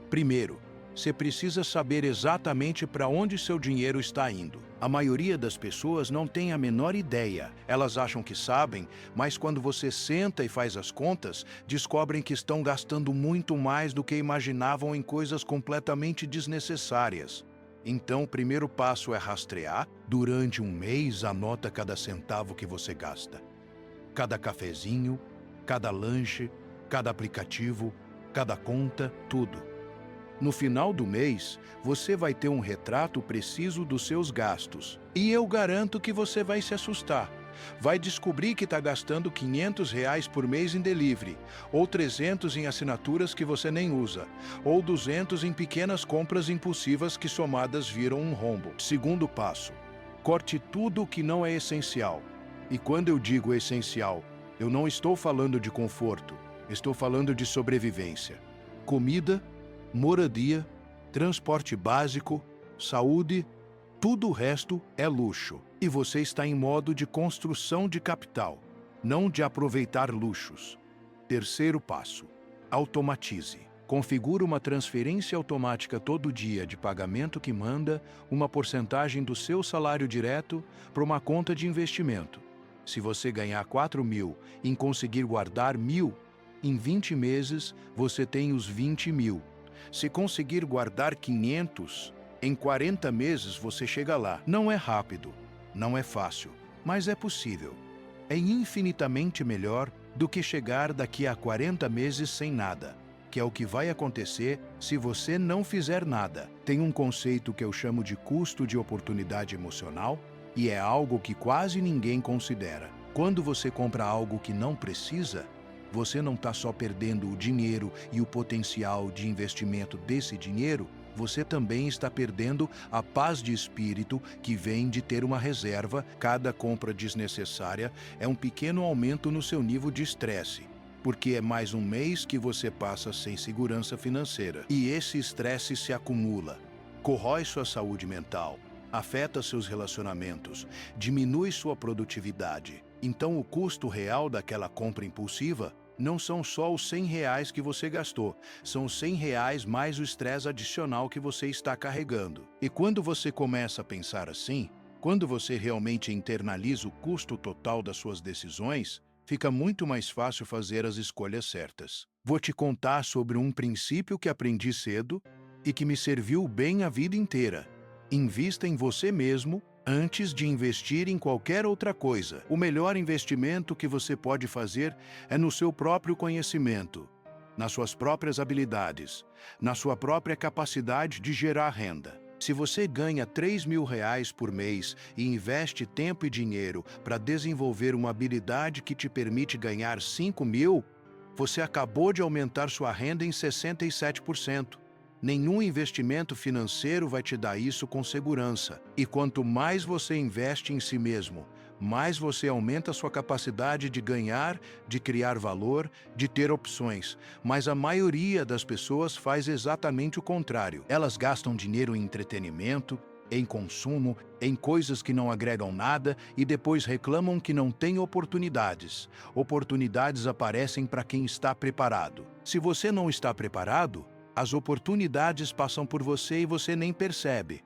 Primeiro, você precisa saber exatamente para onde seu dinheiro está indo. A maioria das pessoas não tem a menor ideia. Elas acham que sabem, mas quando você senta e faz as contas, descobrem que estão gastando muito mais do que imaginavam em coisas completamente desnecessárias. Então, o primeiro passo é rastrear. Durante um mês, anota cada centavo que você gasta. Cada cafezinho, cada lanche, cada aplicativo, cada conta, tudo. No final do mês, você vai ter um retrato preciso dos seus gastos. E eu garanto que você vai se assustar. Vai descobrir que está gastando R$ 500 por mês em delivery, ou 300 em assinaturas que você nem usa, ou 200 em pequenas compras impulsivas que somadas viram um rombo. Segundo passo: corte tudo o que não é essencial. E quando eu digo essencial, eu não estou falando de conforto, estou falando de sobrevivência. Comida, moradia, transporte básico, saúde, tudo o resto é luxo. E você está em modo de construção de capital, não de aproveitar luxos. Terceiro passo: automatize. Configure uma transferência automática todo dia de pagamento que manda uma porcentagem do seu salário direto para uma conta de investimento. Se você ganhar 4.000 e conseguir guardar 1.000, em 20 meses você tem os 20.000. Se conseguir guardar 500, em 40 meses você chega lá. Não é rápido, não é fácil, mas é possível. É infinitamente melhor do que chegar daqui a 40 meses sem nada, que é o que vai acontecer se você não fizer nada. Tem um conceito que eu chamo de custo de oportunidade emocional, e é algo que quase ninguém considera. Quando você compra algo que não precisa, você não está só perdendo o dinheiro e o potencial de investimento desse dinheiro, você também está perdendo a paz de espírito que vem de ter uma reserva. Cada compra desnecessária é um pequeno aumento no seu nível de estresse, porque é mais um mês que você passa sem segurança financeira. E esse estresse se acumula, corrói sua saúde mental, afeta seus relacionamentos, diminui sua produtividade. Então o custo real daquela compra impulsiva não são só os R$ 100 que você gastou, são os R$ 100 mais o estresse adicional que você está carregando. E quando você começa a pensar assim, quando você realmente internaliza o custo total das suas decisões, fica muito mais fácil fazer as escolhas certas. Vou te contar sobre um princípio que aprendi cedo e que me serviu bem a vida inteira. Invista em você mesmo antes de investir em qualquer outra coisa. O melhor investimento que você pode fazer é no seu próprio conhecimento, nas suas próprias habilidades, na sua própria capacidade de gerar renda. Se você ganha R$ 3.000 por mês e investe tempo e dinheiro para desenvolver uma habilidade que te permite ganhar 5.000, você acabou de aumentar sua renda em 67%. Nenhum investimento financeiro vai te dar isso com segurança. E quanto mais você investe em si mesmo, mais você aumenta sua capacidade de ganhar, de criar valor, de ter opções. Mas a maioria das pessoas faz exatamente o contrário. Elas gastam dinheiro em entretenimento, em consumo, em coisas que não agregam nada e depois reclamam que não tem oportunidades. Oportunidades aparecem para quem está preparado. Se você não está preparado, as oportunidades passam por você e você nem percebe.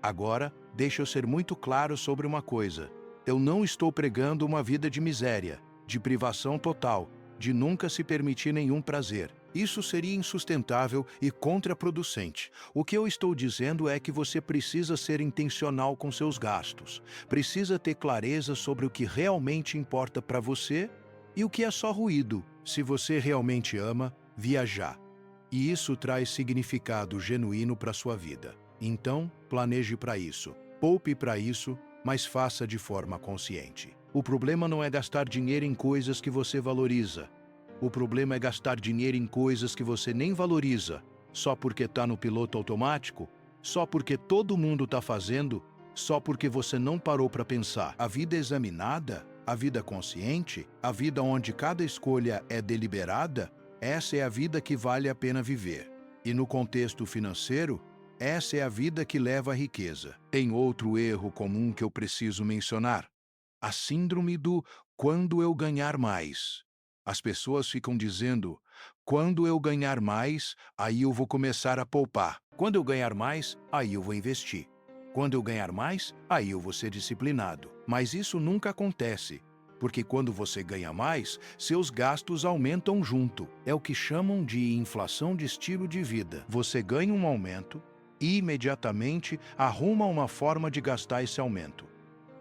Agora, deixa eu ser muito claro sobre uma coisa. Eu não estou pregando uma vida de miséria, de privação total, de nunca se permitir nenhum prazer. Isso seria insustentável e contraproducente. O que eu estou dizendo é que você precisa ser intencional com seus gastos. Precisa ter clareza sobre o que realmente importa para você e o que é só ruído. Se você realmente ama, viajar. E isso traz significado genuíno para sua vida. Então, planeje para isso, poupe para isso, mas faça de forma consciente. O problema não é gastar dinheiro em coisas que você valoriza. O problema é gastar dinheiro em coisas que você nem valoriza, só porque está no piloto automático, só porque todo mundo está fazendo, só porque você não parou para pensar. A vida examinada, a vida consciente, a vida onde cada escolha é deliberada, essa é a vida que vale a pena viver. E no contexto financeiro, essa é a vida que leva à riqueza. Tem outro erro comum que eu preciso mencionar: a síndrome do quando eu ganhar mais. As pessoas ficam dizendo, quando eu ganhar mais, aí eu vou começar a poupar. Quando eu ganhar mais, aí eu vou investir. Quando eu ganhar mais, aí eu vou ser disciplinado. Mas isso nunca acontece. Porque quando você ganha mais, seus gastos aumentam junto. É o que chamam de inflação de estilo de vida. Você ganha um aumento e imediatamente arruma uma forma de gastar esse aumento.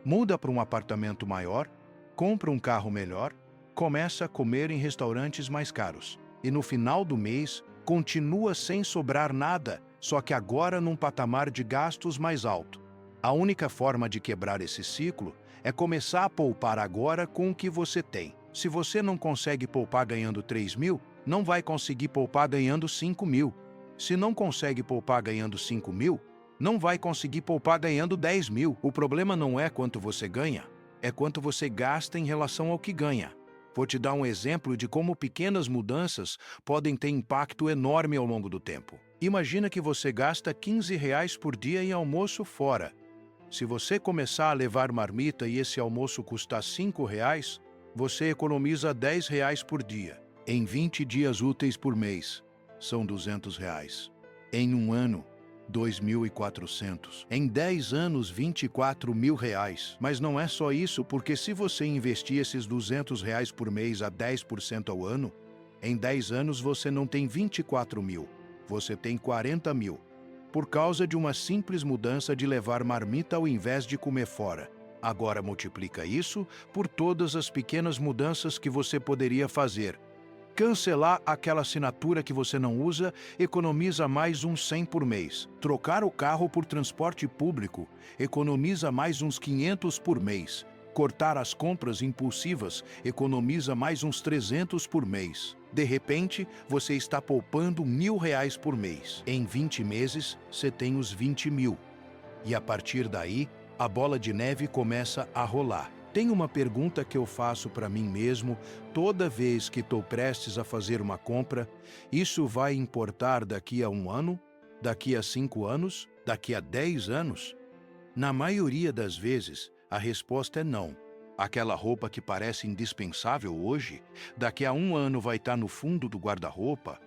Muda para um apartamento maior, compra um carro melhor, começa a comer em restaurantes mais caros. E no final do mês, continua sem sobrar nada, só que agora num patamar de gastos mais alto. A única forma de quebrar esse ciclo É começar a poupar agora com o que você tem. Se você não consegue poupar ganhando 3.000, não vai conseguir poupar ganhando 5.000. Se não consegue poupar ganhando 5.000, não vai conseguir poupar ganhando 10.000. O problema não é quanto você ganha, é quanto você gasta em relação ao que ganha. Vou te dar um exemplo de como pequenas mudanças podem ter impacto enorme ao longo do tempo. Imagina que você gasta R$ 15 por dia em almoço fora. Se você começar a levar marmita e esse almoço custar R$ 5, você economiza R$ 10 por dia. Em 20 dias úteis por mês, são R$ 200. Em um ano, 2.400. Em 10 anos, R$ 24.000. Mas não é só isso, porque se você investir esses R$ 200 por mês a 10% ao ano, em 10 anos você não tem 24.000, você tem 40.000. Por causa de uma simples mudança de levar marmita ao invés de comer fora. Agora multiplica isso por todas as pequenas mudanças que você poderia fazer. Cancelar aquela assinatura que você não usa economiza mais uns 100 por mês. Trocar o carro por transporte público economiza mais uns 500 por mês. Cortar as compras impulsivas economiza mais uns 300 por mês. De repente, você está poupando R$ 1.000 por mês. Em 20 meses, você tem os 20.000. E a partir daí, a bola de neve começa a rolar. Tem uma pergunta que eu faço para mim mesmo toda vez que estou prestes a fazer uma compra: isso vai importar daqui a 1 ano? Daqui a 5 anos? Daqui a 10 anos? Na maioria das vezes, a resposta é não. Aquela roupa que parece indispensável hoje, daqui a 1 ano vai estar no fundo do guarda-roupa.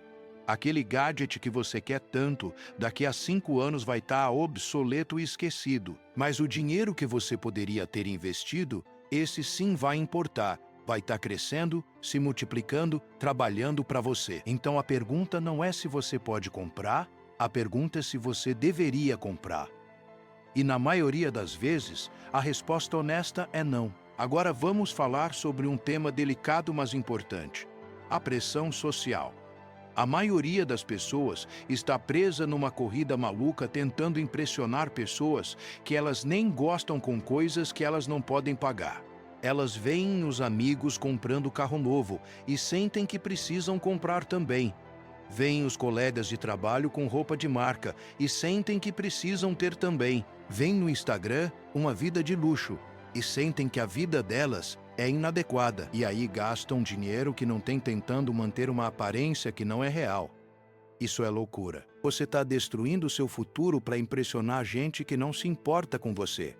Aquele gadget que você quer tanto, daqui a 5 anos vai estar obsoleto e esquecido. Mas o dinheiro que você poderia ter investido, esse sim vai importar. Vai estar crescendo, se multiplicando, trabalhando para você. Então a pergunta não é se você pode comprar, a pergunta é se você deveria comprar. E na maioria das vezes, a resposta honesta é não. Agora vamos falar sobre um tema delicado, mas importante: a pressão social. A maioria das pessoas está presa numa corrida maluca tentando impressionar pessoas que elas nem gostam com coisas que elas não podem pagar. Elas veem os amigos comprando carro novo e sentem que precisam comprar também. Veem os colegas de trabalho com roupa de marca e sentem que precisam ter também. Veem no Instagram uma vida de luxo e sentem que a vida delas é inadequada, e aí gastam dinheiro que não tem tentando manter uma aparência que não é real. Isso é loucura. Você está destruindo o seu futuro para impressionar gente que não se importa com você.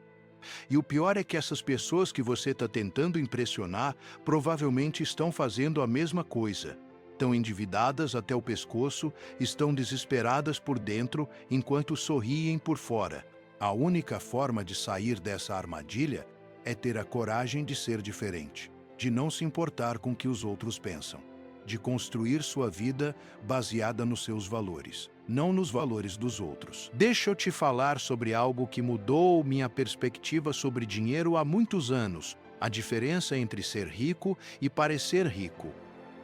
E o pior é que essas pessoas que você está tentando impressionar provavelmente estão fazendo a mesma coisa. Estão endividadas até o pescoço, estão desesperadas por dentro enquanto sorriem por fora. A única forma de sair dessa armadilha é ter a coragem de ser diferente, de não se importar com o que os outros pensam, de construir sua vida baseada nos seus valores, não nos valores dos outros. Deixa eu te falar sobre algo que mudou minha perspectiva sobre dinheiro há muitos anos: a diferença entre ser rico e parecer rico.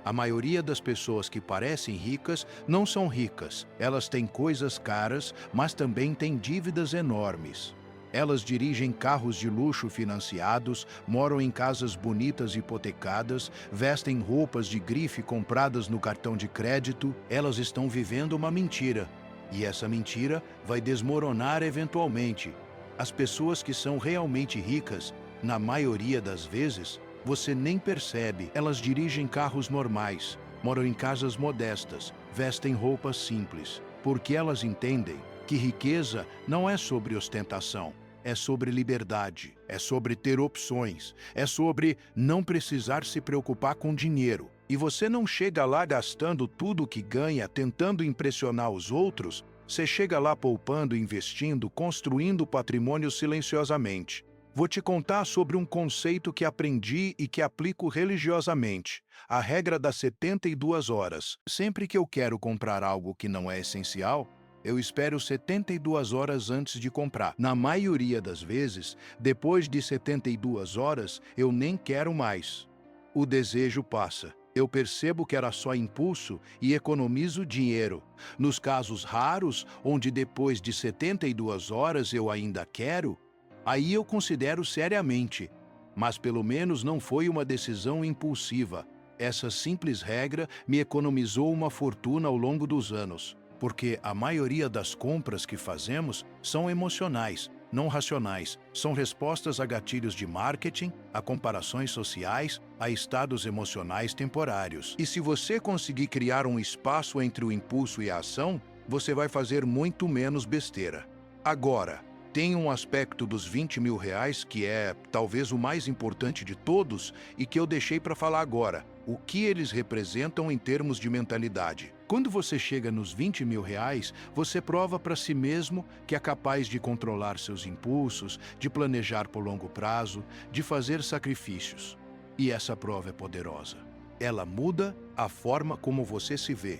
A maioria das pessoas que parecem ricas não são ricas. Elas têm coisas caras, mas também têm dívidas enormes. Elas dirigem carros de luxo financiados, moram em casas bonitas hipotecadas, vestem roupas de grife compradas no cartão de crédito. Elas estão vivendo uma mentira. E essa mentira vai desmoronar eventualmente. As pessoas que são realmente ricas, na maioria das vezes, você nem percebe. Elas dirigem carros normais, moram em casas modestas, vestem roupas simples, porque elas entendem que riqueza não é sobre ostentação, é sobre liberdade, é sobre ter opções, é sobre não precisar se preocupar com dinheiro. E você não chega lá gastando tudo o que ganha tentando impressionar os outros, você chega lá poupando, investindo, construindo patrimônio silenciosamente. Vou te contar sobre um conceito que aprendi e que aplico religiosamente: a regra das 72 horas. Sempre que eu quero comprar algo que não é essencial, eu espero 72 horas antes de comprar. Na maioria das vezes, depois de 72 horas, eu nem quero mais. O desejo passa. Eu percebo que era só impulso e economizo dinheiro. Nos casos raros, onde depois de 72 horas eu ainda quero, aí eu considero seriamente: mas pelo menos não foi uma decisão impulsiva. Essa simples regra me economizou uma fortuna ao longo dos anos, porque a maioria das compras que fazemos são emocionais, não racionais. São respostas a gatilhos de marketing, a comparações sociais, a estados emocionais temporários. E se você conseguir criar um espaço entre o impulso e a ação, você vai fazer muito menos besteira. Agora, tem um aspecto dos 20 mil reais que é talvez o mais importante de todos e que eu deixei para falar agora. O que eles representam em termos de mentalidade. Quando você chega nos 20 mil reais, você prova para si mesmo que é capaz de controlar seus impulsos, de planejar por longo prazo, de fazer sacrifícios. E essa prova é poderosa. Ela muda a forma como você se vê,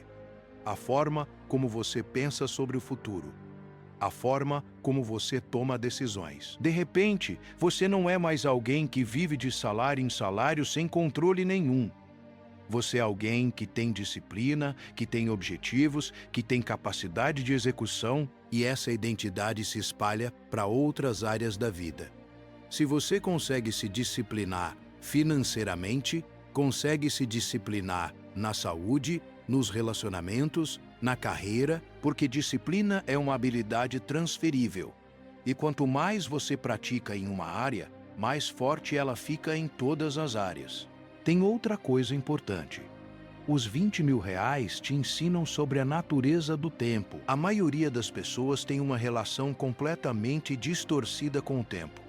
a forma como você pensa sobre o futuro, a forma como você toma decisões. De repente, você não é mais alguém que vive de salário em salário sem controle nenhum. Você é alguém que tem disciplina, que tem objetivos, que tem capacidade de execução, e essa identidade se espalha para outras áreas da vida. Se você consegue se disciplinar financeiramente, consegue se disciplinar na saúde, nos relacionamentos, na carreira, porque disciplina é uma habilidade transferível. E quanto mais você pratica em uma área, mais forte ela fica em todas as áreas. Tem outra coisa importante. Os 20 mil reais te ensinam sobre a natureza do tempo. A maioria das pessoas tem uma relação completamente distorcida com o tempo.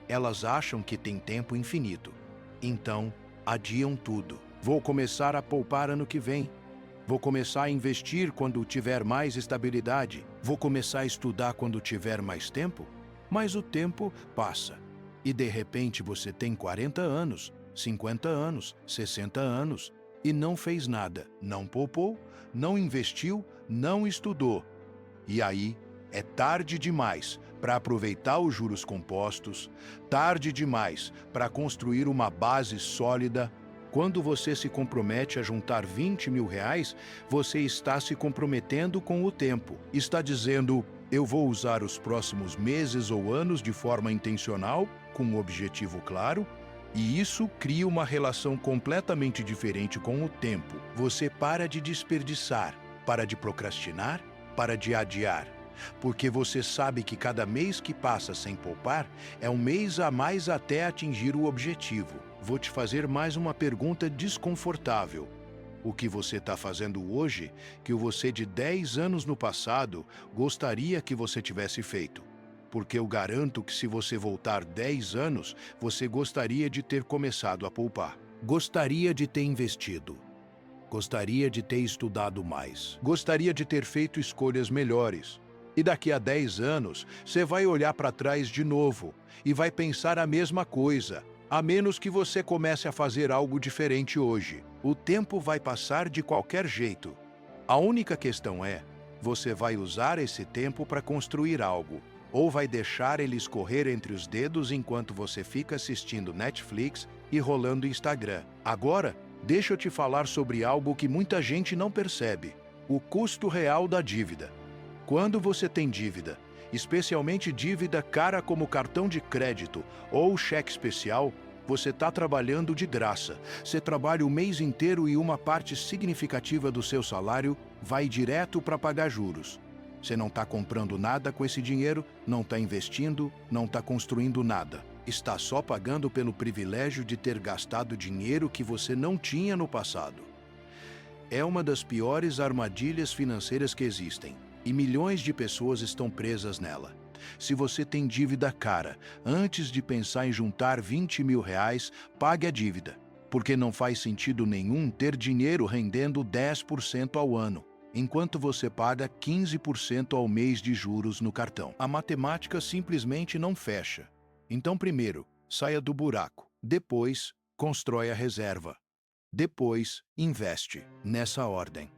Elas acham que tem tempo infinito. Então, adiam tudo. Vou começar a poupar ano que vem. Vou começar a investir quando tiver mais estabilidade. Vou começar a estudar quando tiver mais tempo. Mas o tempo passa. E de repente você tem 40 anos, 50 anos, 60 anos e não fez nada, não poupou, não investiu, não estudou. E aí é tarde demais para aproveitar os juros compostos, tarde demais para construir uma base sólida. Quando você se compromete a juntar 20 mil reais, você está se comprometendo com o tempo. Está dizendo, eu vou usar os próximos meses ou anos de forma intencional, com um objetivo claro, e isso cria uma relação completamente diferente com o tempo. Você para de desperdiçar, para de procrastinar, para de adiar. Porque você sabe que cada mês que passa sem poupar é um mês a mais até atingir o objetivo. Vou te fazer mais uma pergunta desconfortável. O que você está fazendo hoje, que o você de 10 anos no passado gostaria que você tivesse feito? Porque eu garanto que se você voltar 10 anos, você gostaria de ter começado a poupar. Gostaria de ter investido. Gostaria de ter estudado mais. Gostaria de ter feito escolhas melhores. E daqui a 10 anos, você vai olhar para trás de novo e vai pensar a mesma coisa, a menos que você comece a fazer algo diferente hoje. O tempo vai passar de qualquer jeito. A única questão é, você vai usar esse tempo para construir algo, ou vai deixar ele escorrer entre os dedos enquanto você fica assistindo Netflix e rolando Instagram. Agora, deixa eu te falar sobre algo que muita gente não percebe: o custo real da dívida. Quando você tem dívida, especialmente dívida cara como cartão de crédito ou cheque especial, você está trabalhando de graça. Você trabalha o mês inteiro e uma parte significativa do seu salário vai direto para pagar juros. Você não está comprando nada com esse dinheiro, não está investindo, não está construindo nada. Está só pagando pelo privilégio de ter gastado dinheiro que você não tinha no passado. É uma das piores armadilhas financeiras que existem, e milhões de pessoas estão presas nela. Se você tem dívida cara, antes de pensar em juntar 20 mil reais, pague a dívida, porque não faz sentido nenhum ter dinheiro rendendo 10% ao ano, enquanto você paga 15% ao mês de juros no cartão. A matemática simplesmente não fecha. Então, primeiro, saia do buraco. Depois, constrói a reserva. Depois, investe. Nessa ordem.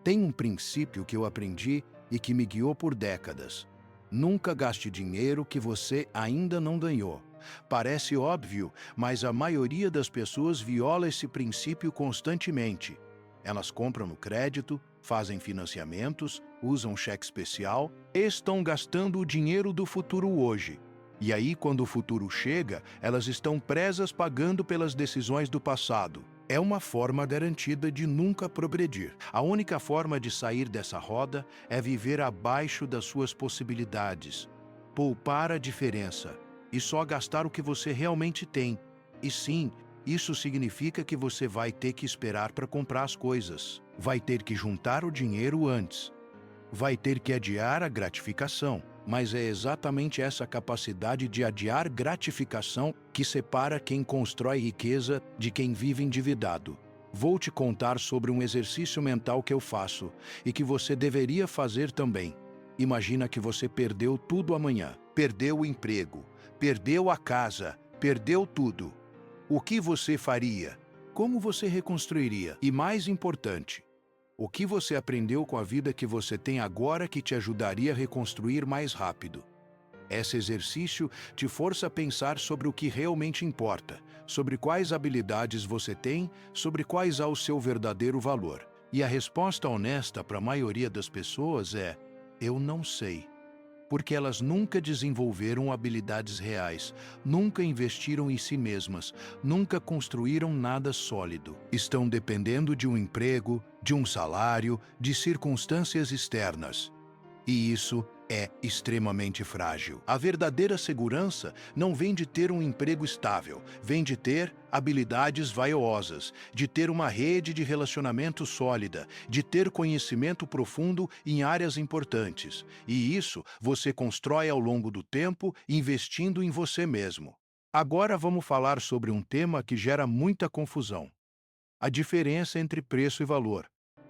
Tem um princípio que eu aprendi e que me guiou por décadas. Nunca gaste dinheiro que você ainda não ganhou. Parece óbvio, mas a maioria das pessoas viola esse princípio constantemente. Elas compram no crédito, fazem financiamentos, usam cheque especial e estão gastando o dinheiro do futuro hoje. E aí, quando o futuro chega, elas estão presas pagando pelas decisões do passado. É uma forma garantida de nunca progredir. A única forma de sair dessa roda é viver abaixo das suas possibilidades, poupar a diferença e só gastar o que você realmente tem. E sim, isso significa que você vai ter que esperar para comprar as coisas, vai ter que juntar o dinheiro antes, vai ter que adiar a gratificação. Mas é exatamente essa capacidade de adiar gratificação que separa quem constrói riqueza de quem vive endividado. Vou te contar sobre um exercício mental que eu faço e que você deveria fazer também. Imagina que você perdeu tudo amanhã. Perdeu o emprego, perdeu a casa, perdeu tudo. O que você faria? Como você reconstruiria? E mais importante, o que você aprendeu com a vida que você tem agora que te ajudaria a reconstruir mais rápido? Esse exercício te força a pensar sobre o que realmente importa, sobre quais habilidades você tem, sobre quais há o seu verdadeiro valor. E a resposta honesta para a maioria das pessoas é: eu não sei. Porque elas nunca desenvolveram habilidades reais, nunca investiram em si mesmas, nunca construíram nada sólido. Estão dependendo de um emprego, de um salário, de circunstâncias externas. E isso é extremamente frágil. A verdadeira segurança não vem de ter um emprego estável, vem de ter habilidades valiosas, de ter uma rede de relacionamento sólida, de ter conhecimento profundo em áreas importantes. E isso você constrói ao longo do tempo, investindo em você mesmo. Agora vamos falar sobre um tema que gera muita confusão: a diferença entre preço e valor.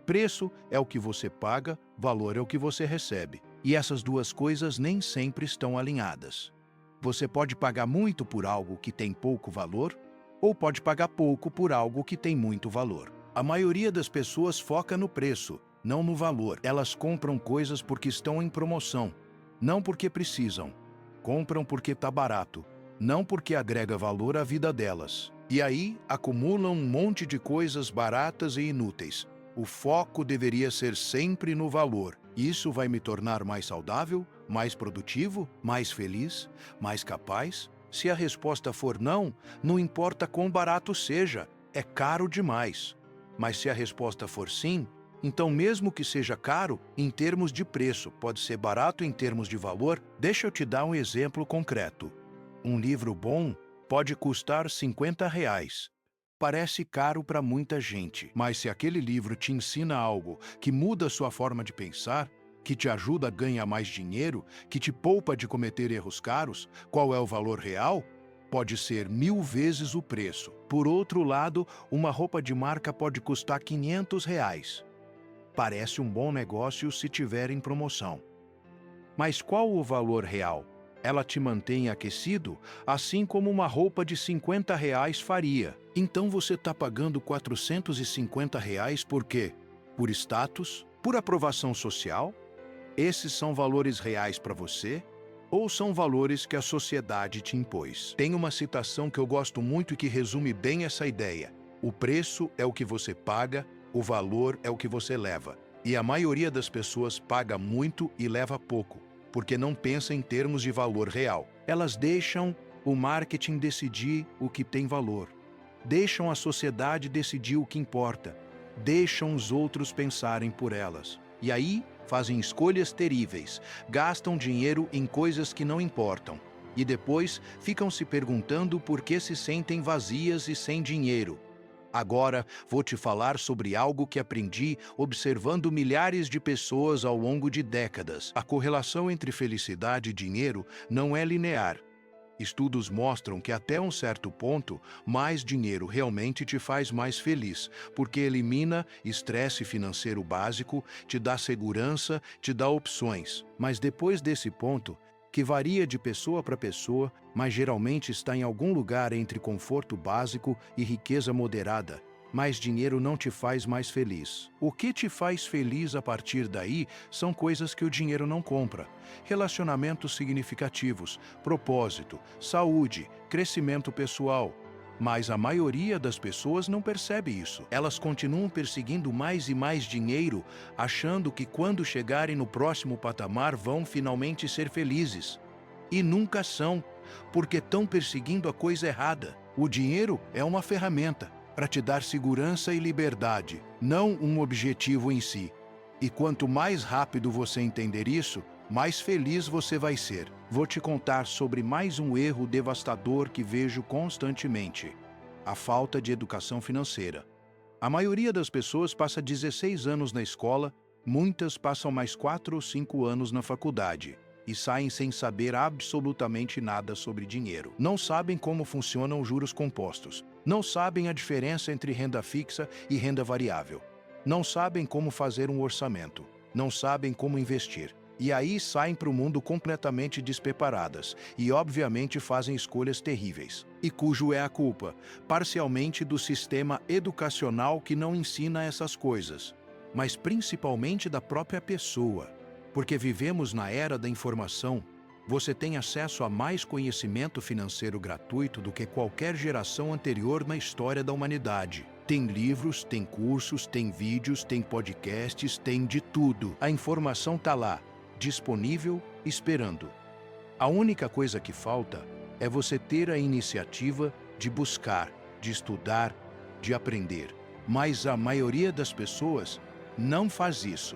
Preço é o que você paga, valor é o que você recebe. E essas duas coisas nem sempre estão alinhadas. Você pode pagar muito por algo que tem pouco valor, ou pode pagar pouco por algo que tem muito valor. A maioria das pessoas foca no preço, não no valor. Elas compram coisas porque estão em promoção, não porque precisam. Compram porque está barato, não porque agrega valor à vida delas. E aí acumulam um monte de coisas baratas e inúteis. O foco deveria ser sempre no valor. Isso vai me tornar mais saudável, mais produtivo, mais feliz, mais capaz? Se a resposta for não, não importa quão barato seja, é caro demais. Mas se a resposta for sim, então mesmo que seja caro, em termos de preço, pode ser barato em termos de valor. Deixa eu te dar um exemplo concreto. Um livro bom pode custar R$ 50. Parece caro para muita gente, mas se aquele livro te ensina algo que muda sua forma de pensar, que te ajuda a ganhar mais dinheiro, que te poupa de cometer erros caros, qual é o valor real? Pode ser 1000 vezes o preço. Por outro lado, uma roupa de marca pode custar R$ 500. Parece um bom negócio se tiver em promoção. Mas qual o valor real? Ela te mantém aquecido, assim como uma roupa de R$ 50 faria. Então você está pagando R$ 450 por quê? Por status? Por aprovação social? Esses são valores reais para você? Ou são valores que a sociedade te impôs? Tem uma citação que eu gosto muito e que resume bem essa ideia. O preço é o que você paga, o valor é o que você leva. E a maioria das pessoas paga muito e leva pouco, porque não pensa em termos de valor real. Elas deixam o marketing decidir o que tem valor. Deixam a sociedade decidir o que importa. Deixam os outros pensarem por elas. E aí, fazem escolhas terríveis. Gastam dinheiro em coisas que não importam. E depois, ficam se perguntando por que se sentem vazias e sem dinheiro. Agora, vou te falar sobre algo que aprendi observando milhares de pessoas ao longo de décadas. A correlação entre felicidade e dinheiro não é linear. Estudos mostram que até um certo ponto, mais dinheiro realmente te faz mais feliz, porque elimina estresse financeiro básico, te dá segurança, te dá opções. Mas depois desse ponto, que varia de pessoa para pessoa, mas geralmente está em algum lugar entre conforto básico e riqueza moderada, mais dinheiro não te faz mais feliz. O que te faz feliz a partir daí são coisas que o dinheiro não compra. Relacionamentos significativos, propósito, saúde, crescimento pessoal. Mas a maioria das pessoas não percebe isso. Elas continuam perseguindo mais e mais dinheiro, achando que quando chegarem no próximo patamar vão finalmente ser felizes. E nunca são. porque estão perseguindo a coisa errada. O dinheiro é uma ferramenta para te dar segurança e liberdade, não um objetivo em si. E quanto mais rápido você entender isso, mais feliz você vai ser. Vou te contar sobre mais um erro devastador que vejo constantemente: a falta de educação financeira. A maioria das pessoas passa 16 anos na escola, muitas passam mais 4 ou 5 anos na faculdade e saem sem saber absolutamente nada sobre dinheiro. Não sabem como funcionam os juros compostos, não sabem a diferença entre renda fixa e renda variável, não sabem como fazer um orçamento, não sabem como investir. E aí saem para o mundo completamente despreparadas e, obviamente, fazem escolhas terríveis. E cujo é a culpa? Parcialmente do sistema educacional que não ensina essas coisas, mas principalmente da própria pessoa. Porque vivemos na era da informação. Você tem acesso a mais conhecimento financeiro gratuito do que qualquer geração anterior na história da humanidade. Tem livros, tem cursos, tem vídeos, tem podcasts, tem de tudo. A informação está lá, disponível, esperando. A única coisa que falta é você ter a iniciativa de buscar, de estudar, de aprender. Mas a maioria das pessoas não faz isso.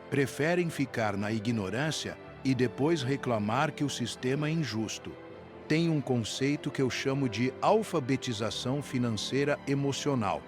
Preferem ficar na ignorância e depois reclamar que o sistema é injusto. Tem um conceito que eu chamo de alfabetização financeira emocional,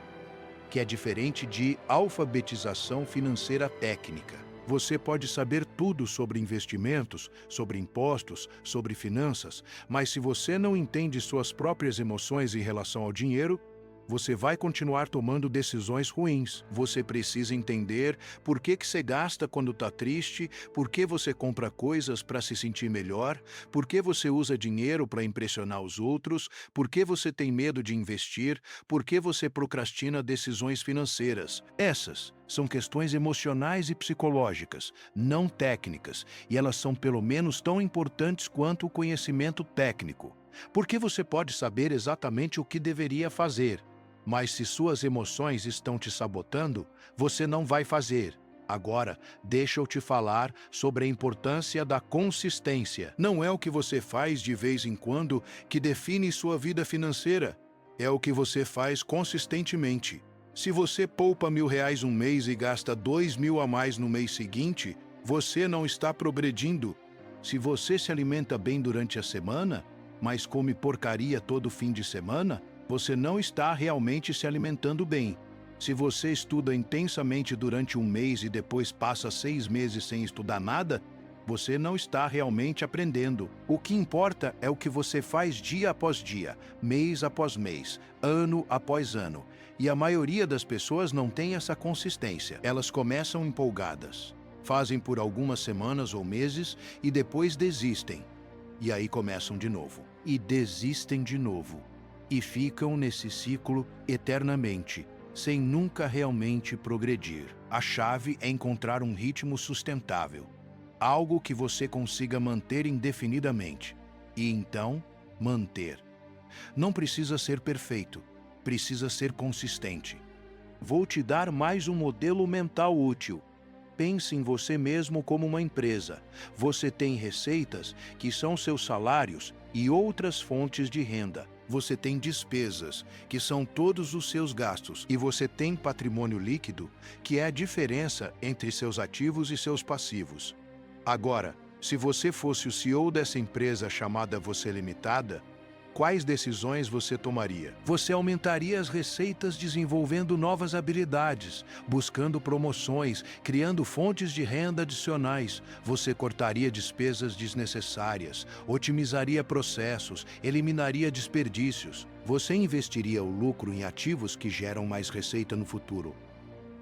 que é diferente de alfabetização financeira técnica. Você pode saber tudo sobre investimentos, sobre impostos, sobre finanças, mas se você não entende suas próprias emoções em relação ao dinheiro, você vai continuar tomando decisões ruins. Você precisa entender por que você gasta quando está triste, por que você compra coisas para se sentir melhor, por que você usa dinheiro para impressionar os outros, por que você tem medo de investir, por que você procrastina decisões financeiras. Essas são questões emocionais e psicológicas, não técnicas, e elas são pelo menos tão importantes quanto o conhecimento técnico. Porque você pode saber exatamente o que deveria fazer, mas se suas emoções estão te sabotando, você não vai fazer. Agora, deixa eu te falar sobre a importância da consistência. Não é o que você faz de vez em quando que define sua vida financeira. É o que você faz consistentemente. Se você poupa R$ 1.000 um mês e gasta 2.000 a mais no mês seguinte, você não está progredindo. Se você se alimenta bem durante a semana, mas come porcaria todo fim de semana, você não está realmente se alimentando bem. Se você estuda intensamente durante um mês e depois passa 6 meses sem estudar nada, você não está realmente aprendendo. O que importa é o que você faz dia após dia, mês após mês, ano após ano. E a maioria das pessoas não tem essa consistência. Elas começam empolgadas, fazem por algumas semanas ou meses e depois desistem. E aí começam de novo. E desistem de novo. E ficam nesse ciclo eternamente, sem nunca realmente progredir. A chave é encontrar um ritmo sustentável, algo que você consiga manter indefinidamente, e então manter. Não precisa ser perfeito, precisa ser consistente. Vou te dar mais um modelo mental útil. Pense em você mesmo como uma empresa. Você tem receitas, que são seus salários, e outras fontes de renda. Você tem despesas, que são todos os seus gastos, e você tem patrimônio líquido, que é a diferença entre seus ativos e seus passivos. Agora, se você fosse o CEO dessa empresa chamada Você Limitada, quais decisões você tomaria? Você aumentaria as receitas desenvolvendo novas habilidades, buscando promoções, criando fontes de renda adicionais. Você cortaria despesas desnecessárias, otimizaria processos, eliminaria desperdícios. Você investiria o lucro em ativos que geram mais receita no futuro.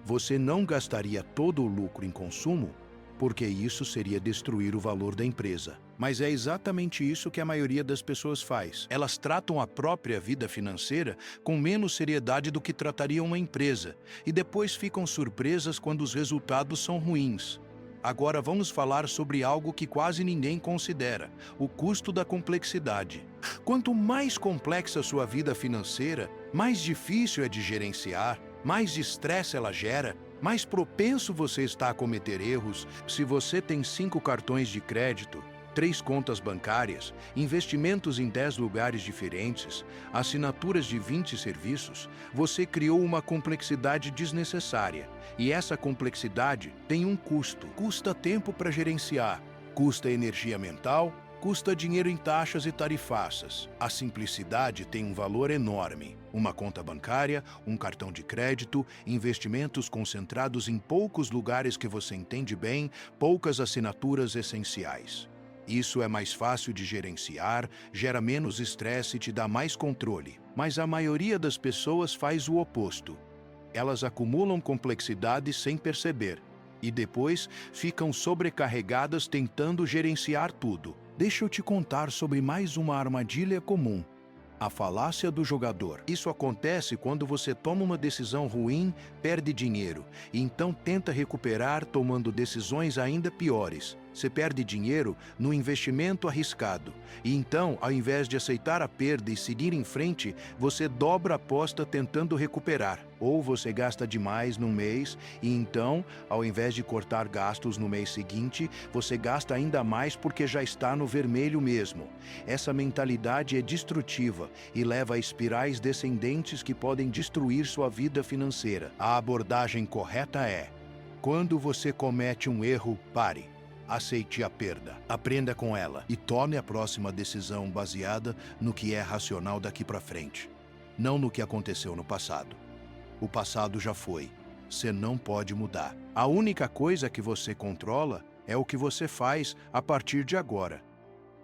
Você não gastaria todo o lucro em consumo, porque isso seria destruir o valor da empresa. Mas é exatamente isso que a maioria das pessoas faz. Elas tratam a própria vida financeira com menos seriedade do que tratariam uma empresa, e depois ficam surpresas quando os resultados são ruins. Agora vamos falar sobre algo que quase ninguém considera: o custo da complexidade. Quanto mais complexa a sua vida financeira, mais difícil é de gerenciar, mais estresse ela gera, mais propenso você está a cometer erros. Se você tem 5 cartões de crédito, 3 contas bancárias, investimentos em 10 lugares diferentes, assinaturas de 20 serviços, você criou uma complexidade desnecessária. E essa complexidade tem um custo. Custa tempo para gerenciar, custa energia mental, custa dinheiro em taxas e tarifaças. A simplicidade tem um valor enorme. Uma conta bancária, um cartão de crédito, investimentos concentrados em poucos lugares que você entende bem, poucas assinaturas essenciais. Isso é mais fácil de gerenciar, gera menos estresse e te dá mais controle. Mas a maioria das pessoas faz o oposto. Elas acumulam complexidade sem perceber e depois ficam sobrecarregadas tentando gerenciar tudo. Deixa eu te contar sobre mais uma armadilha comum: a falácia do jogador. Isso acontece quando você toma uma decisão ruim, perde dinheiro, e então tenta recuperar tomando decisões ainda piores. Você perde dinheiro no investimento arriscado, e então, ao invés de aceitar a perda e seguir em frente, você dobra a aposta tentando recuperar. Ou você gasta demais num mês, e então, ao invés de cortar gastos no mês seguinte, você gasta ainda mais porque já está no vermelho mesmo. Essa mentalidade é destrutiva e leva a espirais descendentes que podem destruir sua vida financeira. A abordagem correta é: quando você comete um erro, pare. Aceite a perda, aprenda com ela e tome a próxima decisão baseada no que é racional daqui para frente, não no que aconteceu no passado. O passado já foi, você não pode mudar. A única coisa que você controla é o que você faz a partir de agora.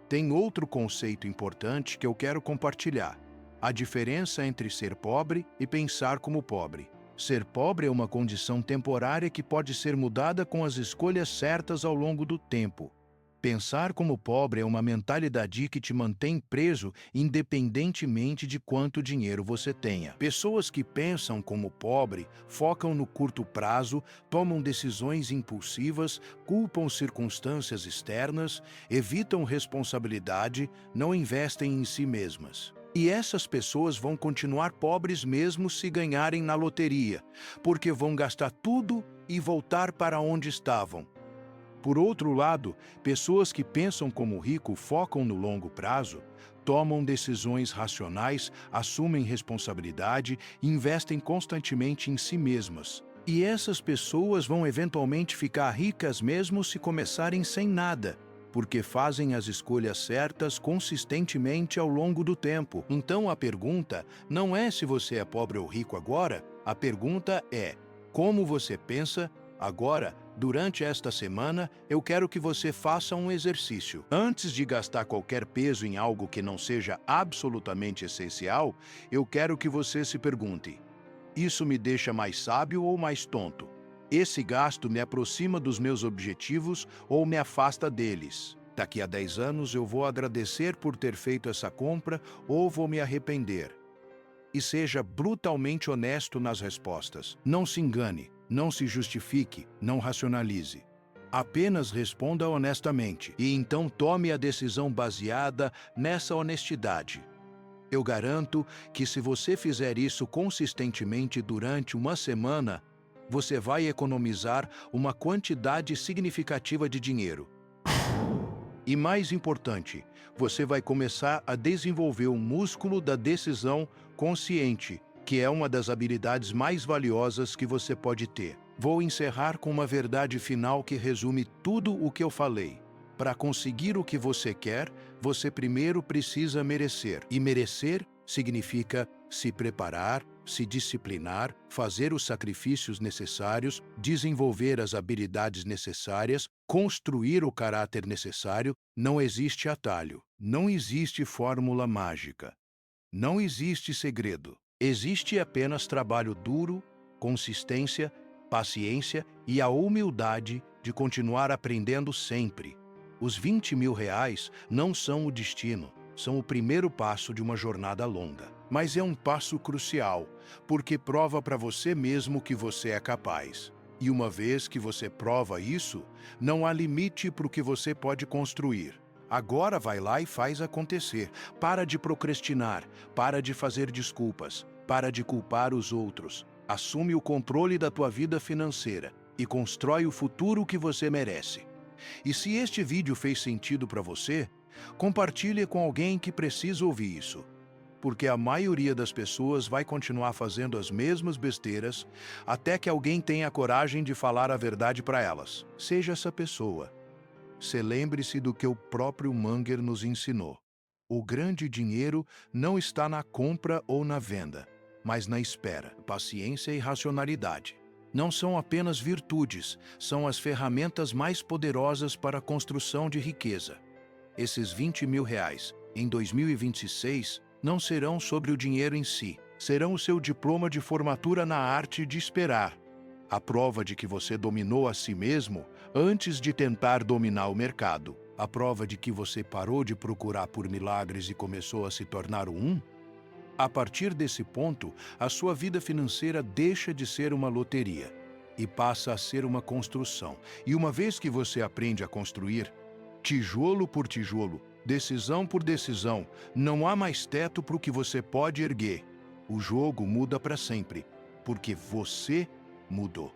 Tem outro conceito importante que eu quero compartilhar: a diferença entre ser pobre e pensar como pobre. Ser pobre é uma condição temporária que pode ser mudada com as escolhas certas ao longo do tempo. Pensar como pobre é uma mentalidade que te mantém preso independentemente de quanto dinheiro você tenha. Pessoas que pensam como pobre focam no curto prazo, tomam decisões impulsivas, culpam circunstâncias externas, evitam responsabilidade, não investem em si mesmas. E essas pessoas vão continuar pobres mesmo se ganharem na loteria, porque vão gastar tudo e voltar para onde estavam. Por outro lado, pessoas que pensam como rico focam no longo prazo, tomam decisões racionais, assumem responsabilidade e investem constantemente em si mesmas. E essas pessoas vão eventualmente ficar ricas mesmo se começarem sem nada, porque fazem as escolhas certas consistentemente ao longo do tempo. Então a pergunta não é se você é pobre ou rico agora, a pergunta é: como você pensa agora? Durante esta semana, eu quero que você faça um exercício. Antes de gastar qualquer peso em algo que não seja absolutamente essencial, eu quero que você se pergunte: isso me deixa mais sábio ou mais tonto? Esse gasto me aproxima dos meus objetivos ou me afasta deles? Daqui a 10 anos eu vou agradecer por ter feito essa compra ou vou me arrepender? E seja brutalmente honesto nas respostas. Não se engane, não se justifique, não racionalize. Apenas responda honestamente e então tome a decisão baseada nessa honestidade. Eu garanto que se você fizer isso consistentemente durante uma semana, você vai economizar uma quantidade significativa de dinheiro. E mais importante, você vai começar a desenvolver o músculo da decisão consciente, que é uma das habilidades mais valiosas que você pode ter. Vou encerrar com uma verdade final que resume tudo o que eu falei. Para conseguir o que você quer, você primeiro precisa merecer. E merecer significa se preparar, se disciplinar, fazer os sacrifícios necessários, desenvolver as habilidades necessárias, construir o caráter necessário. Não existe atalho, não existe fórmula mágica, não existe segredo. Existe apenas trabalho duro, consistência, paciência e a humildade de continuar aprendendo sempre. Os 20 mil reais não são o destino, são o primeiro passo de uma jornada longa. Mas é um passo crucial, porque prova para você mesmo que você é capaz. E uma vez que você prova isso, não há limite para o que você pode construir. Agora vai lá e faz acontecer. Para de procrastinar, para de fazer desculpas, para de culpar os outros. Assume o controle da tua vida financeira e constrói o futuro que você merece. E se este vídeo fez sentido para você, compartilhe com alguém que precisa ouvir isso. Porque a maioria das pessoas vai continuar fazendo as mesmas besteiras até que alguém tenha a coragem de falar a verdade para elas. Seja essa pessoa. Lembre-se do que o próprio Munger nos ensinou. O grande dinheiro não está na compra ou na venda, mas na espera. Paciência e racionalidade não são apenas virtudes, são as ferramentas mais poderosas para a construção de riqueza. Esses 20 mil reais em 2026 não serão sobre o dinheiro em si, serão o seu diploma de formatura na arte de esperar. A prova de que você dominou a si mesmo antes de tentar dominar o mercado. A prova de que você parou de procurar por milagres e começou a se tornar um. A partir desse ponto, a sua vida financeira deixa de ser uma loteria e passa a ser uma construção. E uma vez que você aprende a construir, tijolo por tijolo, decisão por decisão, não há mais teto para o que você pode erguer. O jogo muda para sempre, porque você mudou.